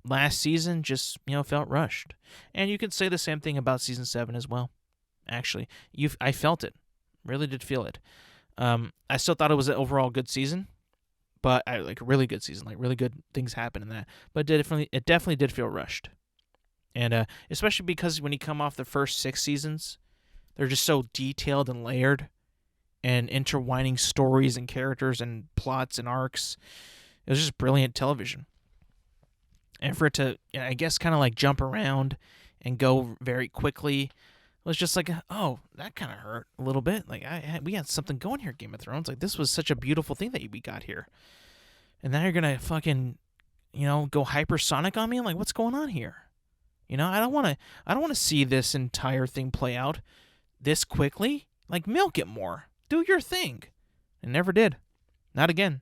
last season just, felt rushed. And you could say the same thing about season 7 as well. Actually, I felt it. Really did feel it. I still thought it was an overall good season, but a really good season. Like, really good things happened in that. But it definitely did feel rushed. And especially because when you come off the first 6 seasons, they're just so detailed and layered and intertwining stories and characters and plots and arcs. It was just brilliant television. And for it to, I guess, kind of like jump around and go very quickly was just like, oh, that kind of hurt a little bit. Like, we had something going here, Game of Thrones. Like, this was such a beautiful thing that we got here. And now you're going to fucking, go hypersonic on me? Like, what's going on here? I don't want to see this entire thing play out this quickly. Like, milk it more. Do your thing. It never did. Not again.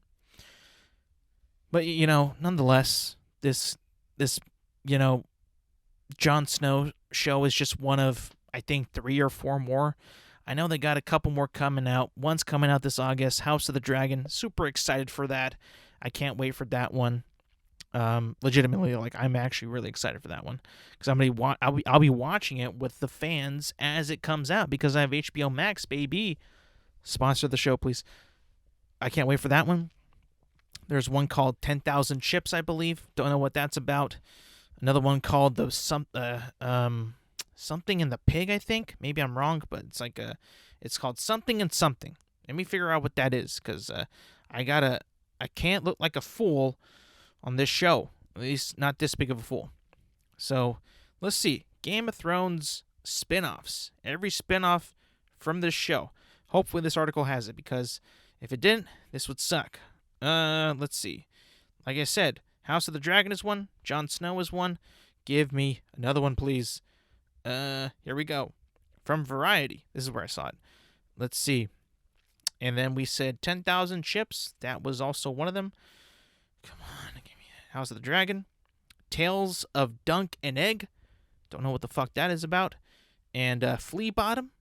But, nonetheless, this Jon Snow show is just one of, I think, 3 or 4 more. I know they got a couple more coming out. One's coming out this August, House of the Dragon. Super excited for that. I can't wait for that one. Legitimately, like, I'm actually really excited for that one because I'll be watching it with the fans as it comes out because I have HBO Max, baby. Sponsor the show, please. I can't wait for that one. There's one called 10,000 Ships, I believe. Don't know what that's about. Another one called Something in the Pig, I think. Maybe I'm wrong, but it's called Something and Something. Let me figure out what that is, because I can't look like a fool on this show. At least not this big of a fool. So, let's see. Game of Thrones spin-offs. Every spin-off from this show. Hopefully this article has it, because if it didn't, this would suck. Let's see. Like I said, House of the Dragon is one. Jon Snow is one. Give me another one, please. Here we go. From Variety. This is where I saw it. Let's see. And then we said 10,000 Ships. That was also one of them. Come on. Give me House of the Dragon. Tales of Dunk and Egg. Don't know what the fuck that is about. And Flea Bottom.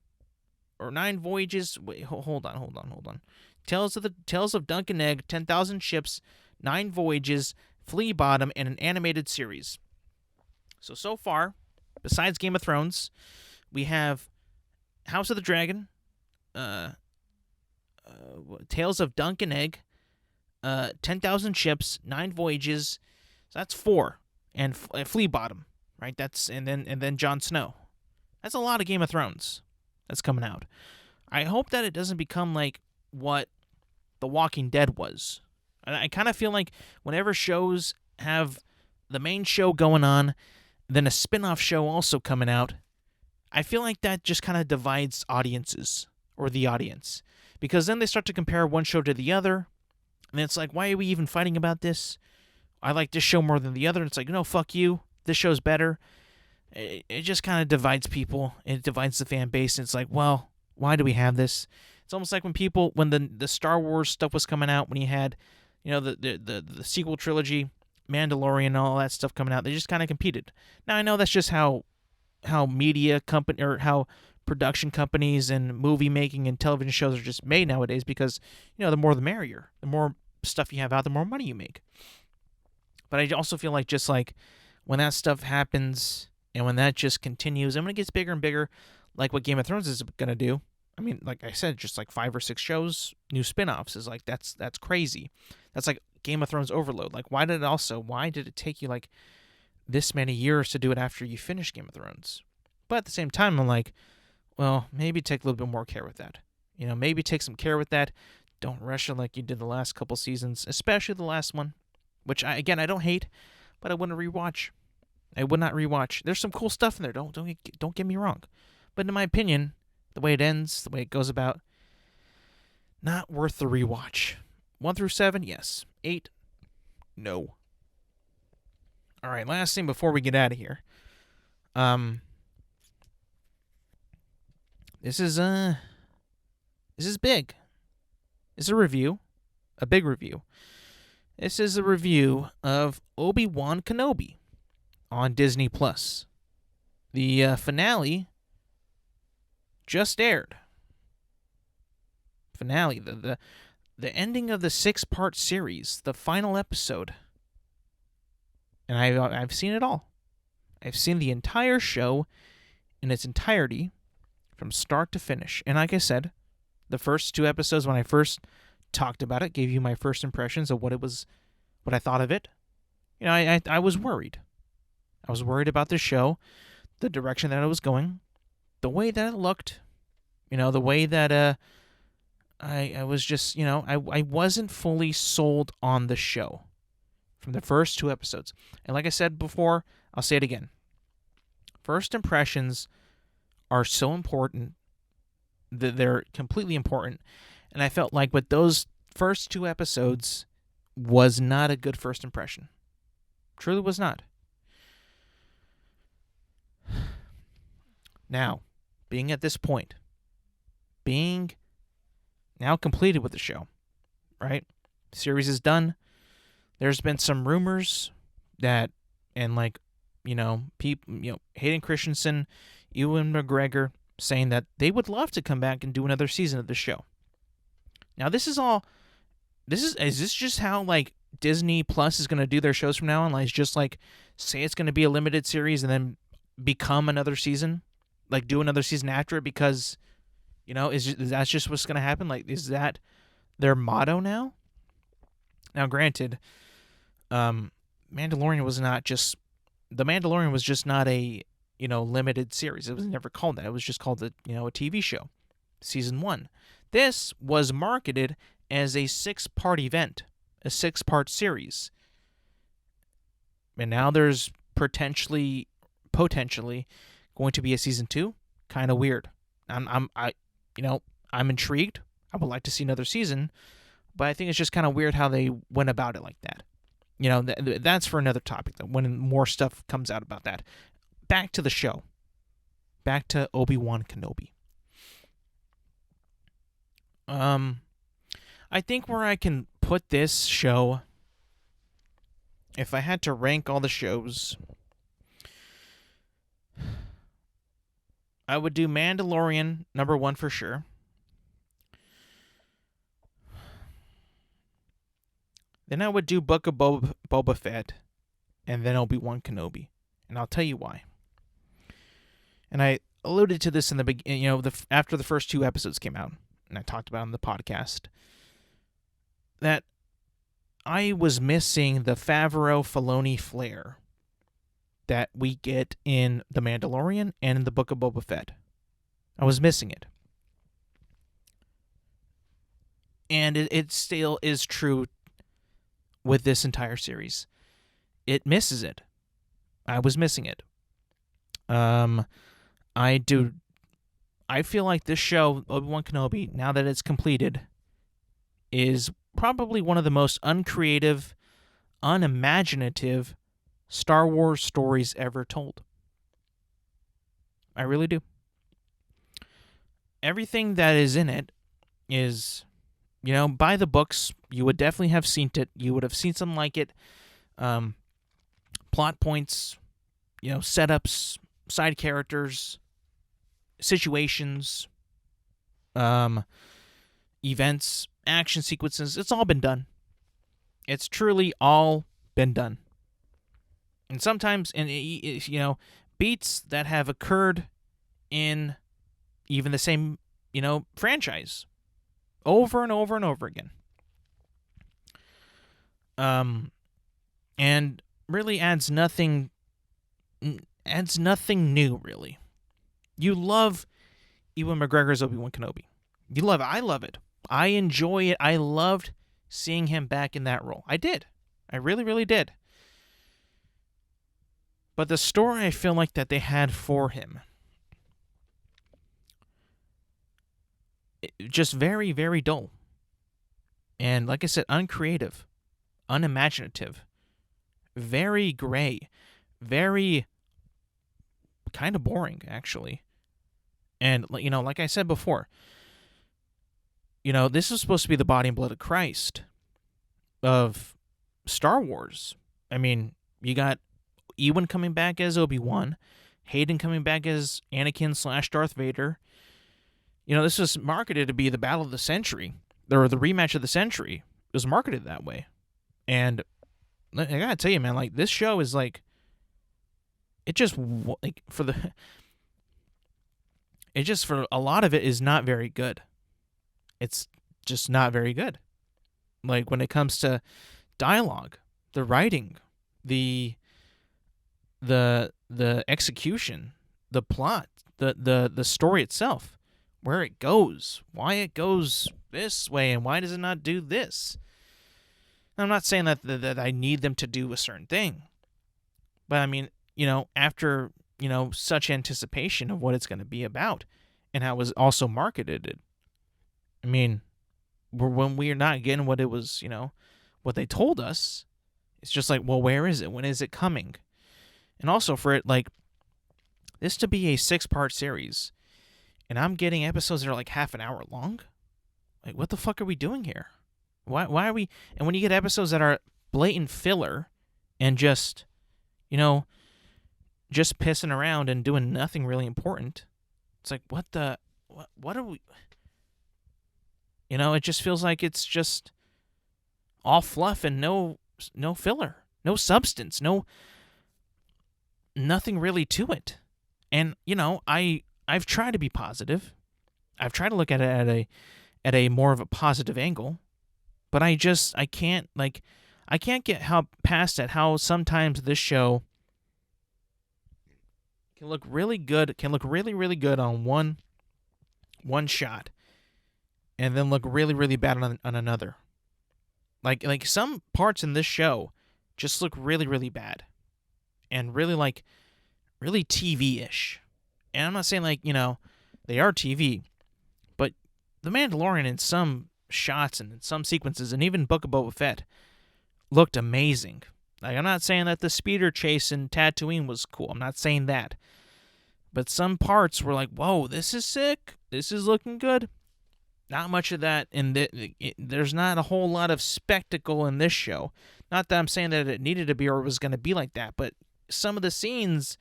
Or 9 Voyages. Wait, hold on. Tales of Dunk and Egg. 10,000 Ships. 9 Voyages. Flea Bottom. And an animated series. So far, besides Game of Thrones, we have House of the Dragon, Tales of Dunk and Egg, 10,000 Ships, 9 Voyages. So that's 4, and Flea Bottom, right? And then Jon Snow. That's a lot of Game of Thrones that's coming out. I hope that it doesn't become like what The Walking Dead was. I kind of feel like whenever shows have the main show going on, then a spin-off show also coming out, I feel like that just kind of divides audiences, or the audience. Because then they start to compare one show to the other, and it's like, why are we even fighting about this? I like this show more than the other, and it's like, no, fuck you, this show's better. It just kind of divides people, it divides the fan base, and it's like, well, why do we have this? It's almost like when the Star Wars stuff was coming out, when you had, the sequel trilogy, Mandalorian and all that stuff coming out, they just kind of competed. Now I know that's just how media company, or how production companies and movie making and television shows are just made nowadays, because the more the merrier. The more stuff you have out, the more money you make. But I also feel like, just like when that stuff happens and when that just continues and when it gets bigger and bigger, like what Game of Thrones is going to do. I mean, like I said, just like 5 or 6 shows, new spin-offs is like, that's crazy. That's like Game of Thrones overload. Like, why did it take you like this many years to do it after you finish Game of Thrones? But at the same time, I'm like, well, maybe take a little bit more care with that. Maybe take some care with that. Don't rush it like you did the last couple seasons, especially the last one, which I don't hate, but I wouldn't rewatch. I would not rewatch. There's some cool stuff in there. Don't get me wrong, but in my opinion, the way it ends, the way it goes about, not worth the rewatch. 1 through 7, yes. 8, no. All right, last thing before we get out of here. This is big. It's a review, a big review. This is a review of Obi-Wan Kenobi on Disney Plus. The finale just aired. Finale, the ending of the 6-part series, the final episode. And I've seen it all. I've seen the entire show in its entirety, from start to finish. And like I said, the first 2 episodes, when I first talked about it, gave you my first impressions of what I thought of it. I was worried. I was worried about the show, the direction that it was going, the way that it looked, the way that I was just, I wasn't fully sold on the show from the first 2 episodes. And like I said before, I'll say it again. First impressions are so important, that they're completely important. And I felt like with those first 2 episodes was not a good first impression. Truly was not. Now, being at this point, being now completed with the show, right? The series is done. There's been some rumors that, and people, Hayden Christensen, Ewan McGregor, saying that they would love to come back and do another season of the show. Now, is this just how Disney Plus is going to do their shows from now on? Like, just say it's going to be a limited series and then become another season, do another season after it, because is that just what's going to happen? Is that their motto now? Now, granted, Mandalorian was just not a limited series. It was never called that. It was just called a TV show, season 1. This was marketed as a 6-part event, a 6-part series, and now there's potentially going to be a season 2. Kind of weird. I'm intrigued. I would like to see another season, but I think it's just kind of weird how they went about it like that. That's for another topic, though, when more stuff comes out about that. Back to the show. Back to Obi-Wan Kenobi. I think where I can put this show, if I had to rank all the shows, I would do Mandalorian number 1 for sure. Then I would do Book of Boba Fett, and then Obi-Wan Kenobi. And I'll tell you why. And I alluded to this in the beginning, after the first 2 episodes came out, and I talked about it on the podcast, that I was missing the Favreau-Filoni flair that we get in The Mandalorian and in the Book of Boba Fett. I was missing it. And it still is true with this entire series. It misses it. I was missing it. I feel like this show, Obi-Wan Kenobi, now that it's completed, is probably one of the most uncreative, unimaginative Star Wars stories ever told. I really do. Everything that is in it is, by the books. You would definitely have seen it. You would have seen something like it. Plot points, setups, side characters, situations, events, action sequences. It's all been done. It's truly all been done. And sometimes, beats that have occurred in even the same, franchise over and over and over again. And really adds nothing new, really. You love Ewan McGregor's Obi-Wan Kenobi. You love it. I love it. I enjoy it. I loved seeing him back in that role. I did. I really, really did. But the story I feel like that they had for him, just very, very dull. And like I said, uncreative, unimaginative, very gray, very kind of boring, actually. And, like I said before, this is supposed to be the body and blood of Christ of Star Wars. I mean, you got Ewan coming back as Obi-Wan, Hayden coming back as Anakin / Darth Vader. This was marketed to be the battle of the century, or the rematch of the century. It was marketed that way. And I gotta tell you, man, this show is it just for a lot of it is not very good. It's just not very good. When it comes to dialogue, the writing, the the execution, the plot, the story itself, where it goes, why it goes this way, and why does it not do this. Now, I'm not saying that I need them to do a certain thing, but I mean, after such anticipation of what it's going to be about, and how it was also marketed. I mean, when we're not getting what it was, what they told us, it's just like, well, where is it? When is it coming? And also for it, like, this to be a 6-part series, and I'm getting episodes that are like half an hour long. Like, what the fuck are we doing here? Why are we? And when you get episodes that are blatant filler and just, just pissing around and doing nothing really important, it's like, what are we? It just feels like it's just all fluff and no filler, no substance, nothing really to it. And I've tried to be positive. I've tried to look at it at a more of a positive angle, but I can't get past it how sometimes this show can look really good, really good on one shot, and then look really, really bad on another. Like some parts in this show just look really, really bad, and really really TV-ish. And I'm not saying they are TV, but The Mandalorian in some shots and in some sequences, and even Book of Boba Fett, looked amazing. Like, I'm not saying that the speeder chase in Tatooine was cool. I'm not saying that. But some parts were like, whoa, this is sick. This is looking good. Not much of that. There's not a whole lot of spectacle in this show. Not that I'm saying that it needed to be or it was going to be like that, but some of the scenes,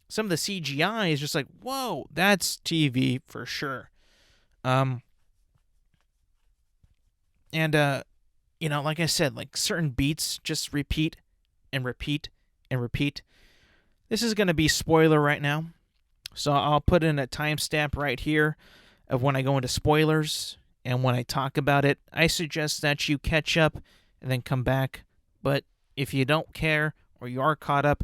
some of the CGI is just like, whoa, that's TV for sure. And like I said, like certain beats just repeat and repeat and repeat. This is going to be spoiler right now. So I'll put in a timestamp right here of when I go into spoilers and when I talk about it. I suggest that you catch up and then come back. But if you don't care or you are caught up,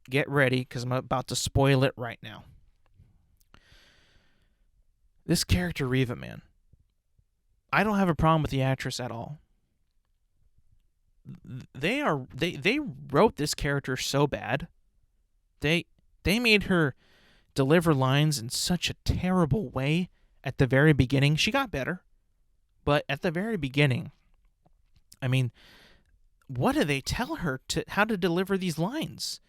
get ready because I'm about to spoil it right now. This character, Reva, man, I don't have a problem with the actress at all. They wrote this character so bad. They made her deliver lines in such a terrible way at the very beginning. She got better, but at the very beginning, I mean, what do they tell her how to deliver these lines?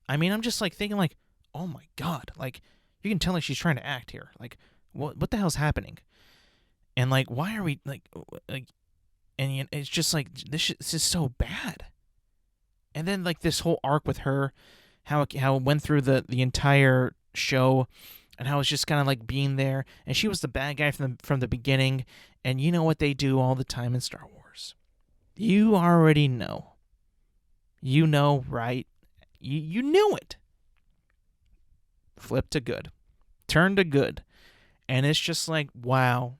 I mean, I'm just like thinking like, oh my God, like you can tell like she's trying to act here. Like what the hell's happening? And like, why are we like, and it's just like, this is so bad. And then like this whole arc with her, how it went through the entire show, and how it's just kind of like being there, and she was the bad guy from the beginning. And you know what they do all the time in Star Wars. You already know. You know, right? You knew it. Flip to good. Turn to good. And it's just like, wow.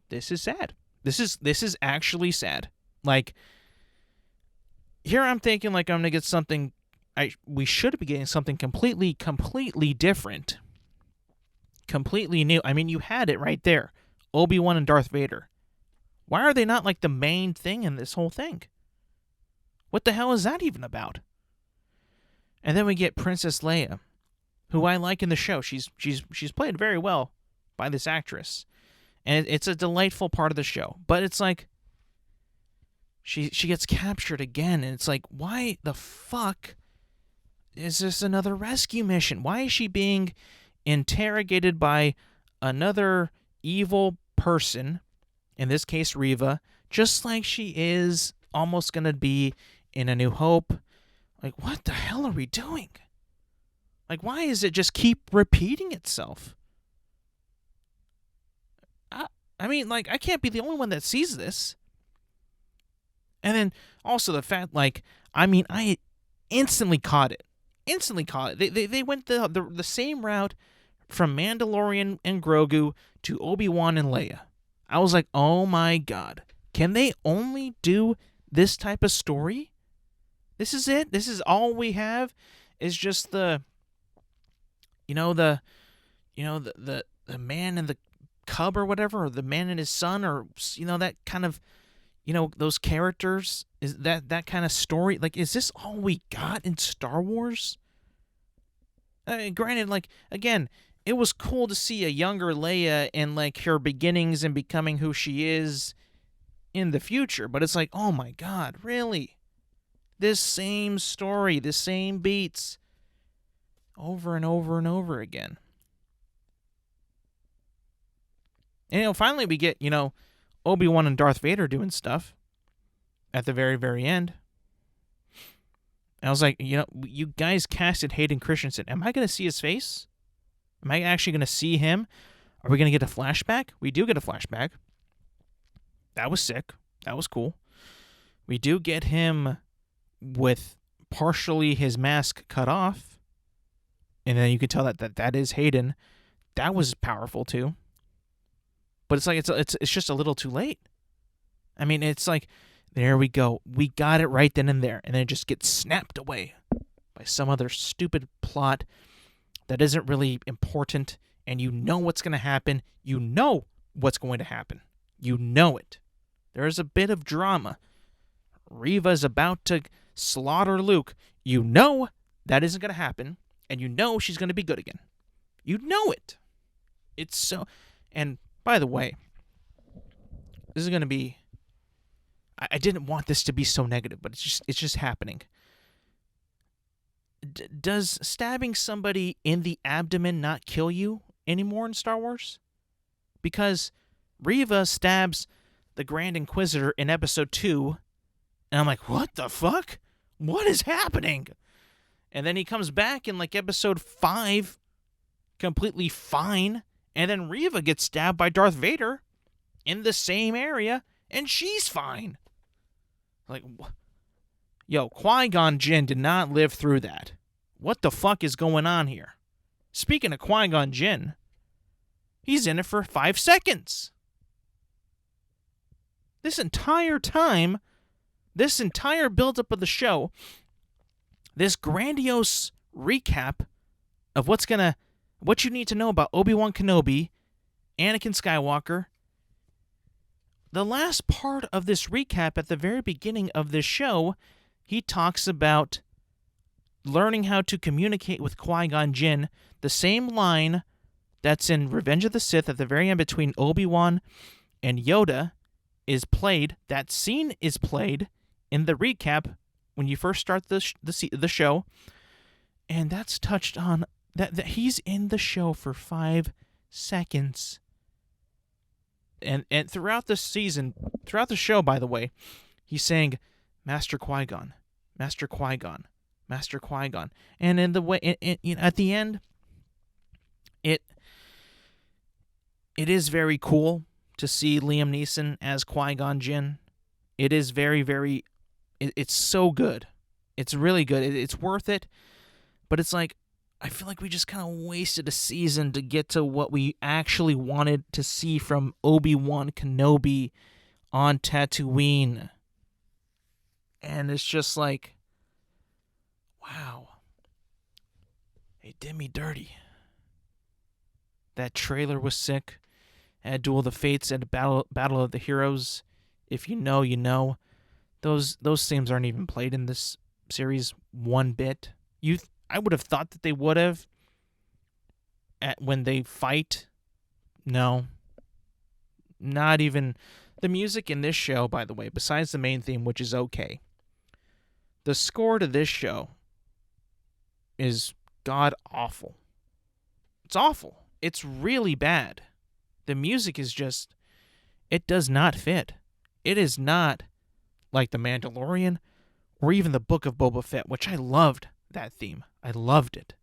This is sad. This is actually sad. Like, here I'm thinking like I'm going to get something, we should be getting something completely different. Completely new. I mean, you had it right there. Obi-Wan and Darth Vader. Why are they not like the main thing in this whole thing? What the hell is that even about? And then we get Princess Leia, who I like in the show. She's played very well by this actress. And it's a delightful part of the show. But it's like, she gets captured again, and it's like, why the fuck is this another rescue mission? Why is she being interrogated by another evil person, in this case Reva, just like she is almost going to be in A New Hope? Like, what the hell are we doing? Like, why is it just keep repeating itself? I mean, like, I can't be the only one that sees this. And then also the fact, like, I mean, I instantly caught it. They went the same route from Mandalorian and Grogu to Obi-Wan and Leia. I was like, oh my God. Can they only do this type of story? This is it. This is all we have. Is just the the man and the cub or whatever, or the man and his son, or that kind of those characters. Is that kind of story? Like, is this all we got in Star Wars? Granted, like, again, it was cool to see a younger Leia and like her beginnings and becoming who she is in the future, but it's like, oh my God, really? This same story, the same beats, over and over and over again. And finally we get, Obi-Wan and Darth Vader doing stuff at the very, very end. And I was like, you guys casted Hayden Christensen. Am I going to see his face? Am I actually going to see him? Are we going to get a flashback? We do get a flashback. That was sick. That was cool. We do get him with partially his mask cut off. And then you can tell that is Hayden. That was powerful too. But it's like it's just a little too late. I mean, it's like, there we go. We got it right then and there. And then it just gets snapped away by some other stupid plot that isn't really important. And you know what's going to happen. You know what's going to happen. You know it. There's a bit of drama. Reva's about to slaughter Luke. You know that isn't going to happen. And you know she's going to be good again. You know it. It's so... And by the way, this is going to be... I didn't want this to be so negative, but it's just happening. Does stabbing somebody in the abdomen not kill you anymore in Star Wars? Because Reva stabs the Grand Inquisitor in Episode 2, and I'm like, what the fuck? What is happening? And then he comes back in like Episode 5, completely fine, and then Reva gets stabbed by Darth Vader in the same area, and she's fine. Like, yo, Qui-Gon Jinn did not live through that. What the fuck is going on here? Speaking of Qui-Gon Jinn, he's in it for 5 seconds. This entire time, this entire buildup of the show, this grandiose recap of what you need to know about Obi-Wan Kenobi, Anakin Skywalker. The last part of this recap at the very beginning of this show, he talks about learning how to communicate with Qui-Gon Jinn, the same line that's in Revenge of the Sith at the very end between Obi-Wan and Yoda is played. That scene is played in the recap when you first start the show, and that's touched on that he's in the show for 5 seconds. And throughout the season, throughout the show, by the way, he's saying, Master Qui-Gon, Master Qui-Gon, Master Qui-Gon. And in the way, at the end, it is very cool to see Liam Neeson as Qui-Gon Jinn. It is very, very, it's so good. It's really good. It's worth it. But it's like, I feel like we just kind of wasted a season to get to what we actually wanted to see from Obi-Wan Kenobi on Tatooine. And it's just like, wow. They did me dirty. That trailer was sick. At Duel of the Fates and Battle of the Heroes. If you know, you know. Those themes aren't even played in this series one bit. I would have thought that they would have when they fight. No. Not even. The music in this show, by the way, besides the main theme, which is okay, the score to this show is god-awful. It's awful. It's really bad. The music is just, it does not fit. It is not like The Mandalorian or even the Book of Boba Fett, which I loved that theme. I loved it.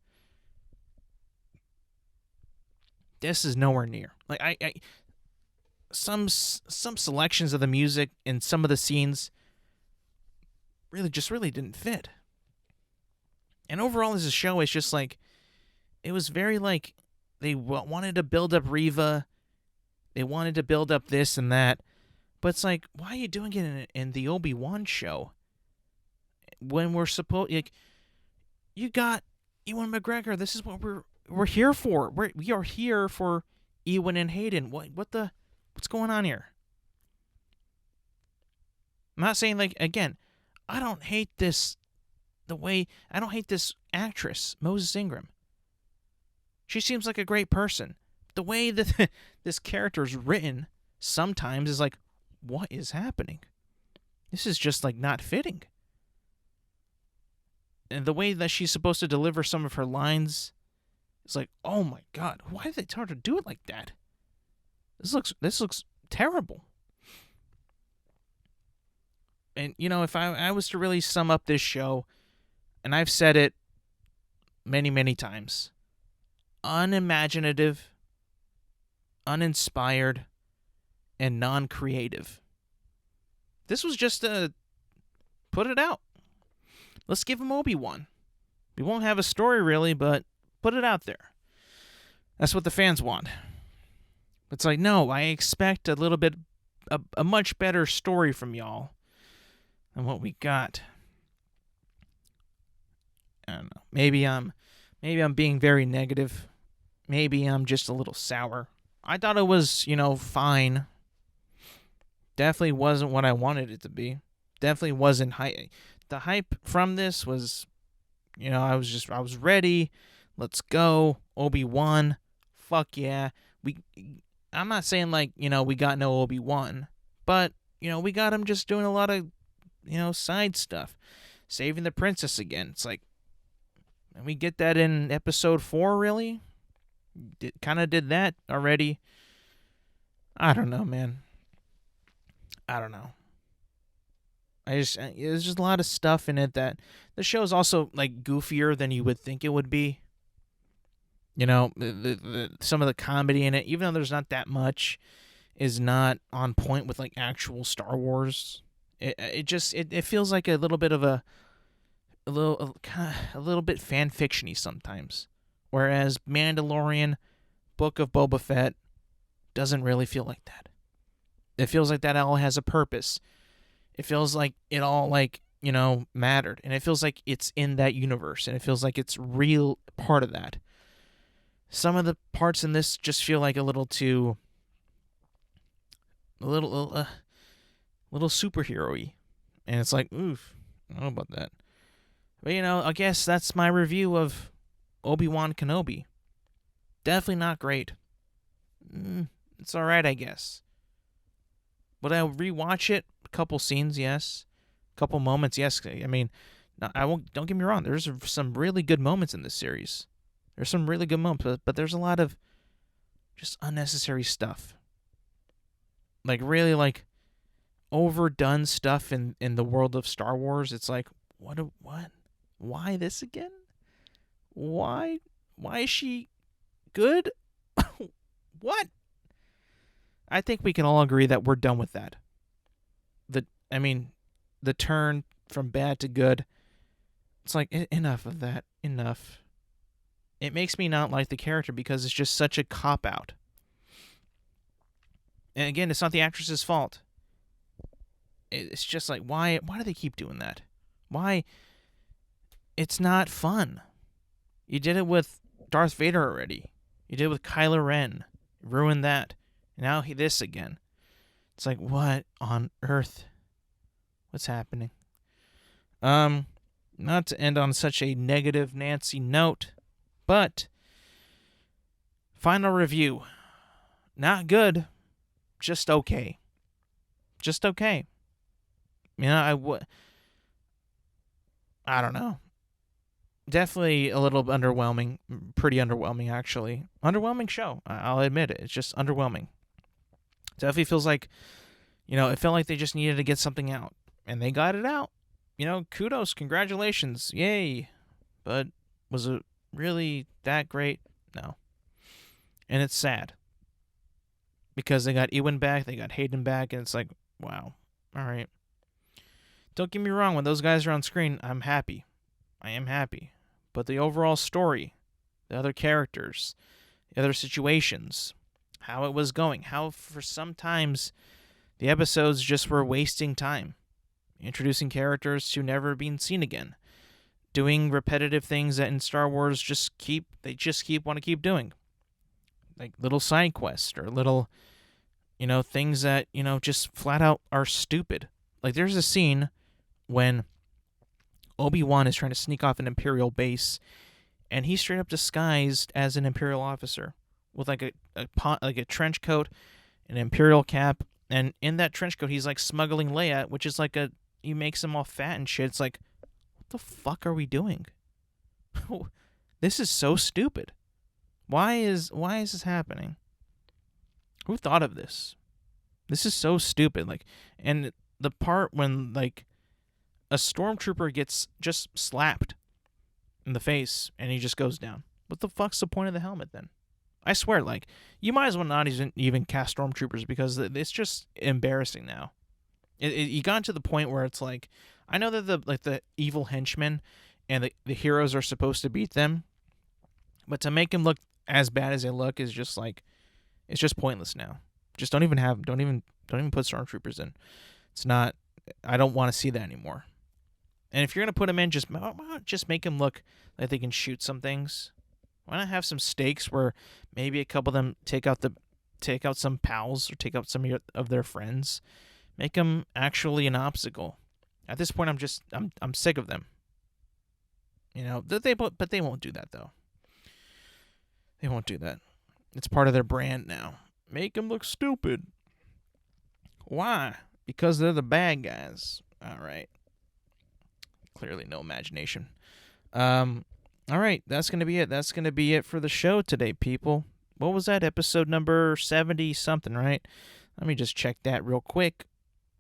This is nowhere near. Like I some selections of the music and some of the scenes really didn't fit. And overall, as a show, it's just like, it was very like, they wanted to build up Reva. They wanted to build up this and that. But it's like, why are you doing it in the Obi-Wan show? when we're supposed, like, you got Ewan McGregor. This is what we're here for. We are here for Ewan and Hayden. What's going on here? I'm not saying, like, again, I don't hate this I don't hate this actress, Moses Ingram. She seems like a great person. The way that this character is written sometimes is like, what is happening? This is just, like, not fitting. And the way that she's supposed to deliver some of her lines is like, oh my God, why did they tell her to do it like that? This looks terrible. And, if I was to really sum up this show, and I've said it many, many times, unimaginative, uninspired, and non-creative. This was just a put it out. Let's give him Obi-Wan. We won't have a story really, but put it out there. That's what the fans want. It's like, no, I expect a little bit, a much better story from y'all than what we got. I don't know. Maybe I'm being very negative. Maybe I'm just a little sour. I thought it was, fine. Definitely wasn't what I wanted it to be. Definitely wasn't hype. The hype from this was, I was ready. Let's go. Obi-Wan. Fuck yeah. I'm not saying, like, we got no Obi-Wan, but, we got him just doing a lot of, side stuff. Saving the princess again. It's like, and we get that in episode 4, really? Kind of did that already. I don't know, man. I don't know. There's just a lot of stuff in it that the show's also, like, goofier than you would think it would be. Some of the comedy in it, even though there's not that much, is not on point with, like, actual Star Wars. It feels like a little bit of a little bit fan fictiony sometimes, whereas Mandalorian, Book of Boba Fett doesn't really feel like that. It feels like that all has a purpose. It feels like it all, like, mattered, and it feels like it's in that universe, and it feels like it's real part of that. Some of the parts in this just feel like a little superhero-y, and it's like, oof, I don't know about that. But, I guess that's my review of Obi-Wan Kenobi. Definitely not great. It's alright, I guess. Would I rewatch it? A couple scenes, yes. A couple moments, yes. I mean, I won't. Don't get me wrong. There's some really good moments in this series. There's some really good moments, but there's a lot of just unnecessary stuff. Like, really, like, overdone stuff in the world of Star Wars. It's like, what? Why this again? Why is she good? What? I think we can all agree that we're done with that. The turn from bad to good. It's like, enough of that. Enough. It makes me not like the character because it's just such a cop-out. And again, it's not the actress's fault. It's just like, why do they keep doing that? Why? It's not fun. You did it with Darth Vader already. You did it with Kylo Ren. Ruined that. And now this again. It's like, what on earth? What's happening? Not to end on such a negative Nancy note, but final review. Not good. Just okay. Just okay. I don't know. Definitely a little underwhelming. Pretty underwhelming, actually. Underwhelming show. I'll admit it. It's just underwhelming. Definitely feels like, it felt like they just needed to get something out. And they got it out. Kudos. Congratulations. Yay. But was it really that great? No. And it's sad. Because they got Ewan back, they got Hayden back, and it's like, wow. All right. Don't get me wrong. When those guys are on screen, I'm happy. I am happy. But the overall story, the other characters, the other situations, how it was going, how for sometimes the episodes just were wasting time. introducing characters to never being seen again, doing repetitive things that in Star Wars they just want to keep doing, like little side quests or little, things that, just flat out are stupid. Like there's a scene when Obi-Wan is trying to sneak off an Imperial base, and he's straight up disguised as an Imperial officer with like a trench coat, an Imperial cap, and in that trench coat he's like smuggling Leia, which is like he makes him all fat and shit. It's like, what the fuck are we doing? This is so stupid. Why is this happening? Who thought of this? This is so stupid. Like, and the part when like a stormtrooper gets just slapped in the face and he just goes down. What the fuck's the point of the helmet then? I swear, like, you might as well not even cast stormtroopers, because it's just embarrassing now. You got to the point where it's like, I know that the evil henchmen and the heroes are supposed to beat them, but to make them look as bad as they look is just like, it's just pointless now. Just don't even put stormtroopers in. It's not. I don't want to see that anymore. And if you're gonna put them in, just make them look like they can shoot some things. Why not have some stakes where maybe a couple of them take out some pals or take out some of their friends, make them actually an obstacle. At this point, I'm sick of them. But they won't do that though. They won't do that. It's part of their brand now. Make them look stupid. Why? Because they're the bad guys. All right. Clearly no imagination. All right, that's going to be it. That's going to be it for the show today, people. What was that? Episode number 70-something, right? Let me just check that real quick.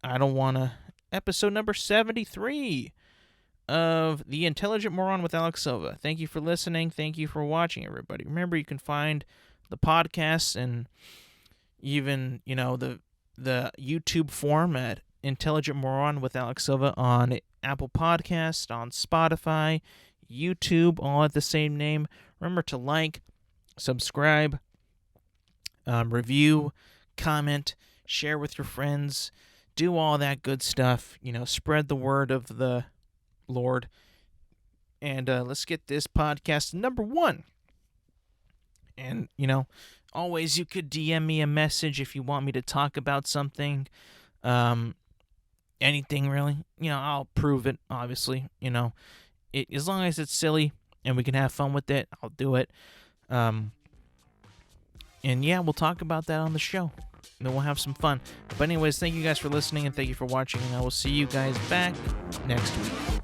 Episode number 73 of The Intelligent Moron with Alex Silva. Thank you for listening. Thank you for watching, everybody. Remember, you can find the podcasts and even, the YouTube form at Intelligent Moron with Alex Silva on Apple Podcasts, on Spotify, YouTube, all at the same name. Remember to like, subscribe, review, comment, share with your friends, do all that good stuff. Spread the word of the Lord. And let's get this podcast number 1. And, always you could DM me a message if you want me to talk about something. Anything really. I'll prove it, obviously. As long as it's silly and we can have fun with it, I'll do it. And yeah, we'll talk about that on the show. And then we'll have some fun. But anyways, thank you guys for listening and thank you for watching. And I will see you guys back next week.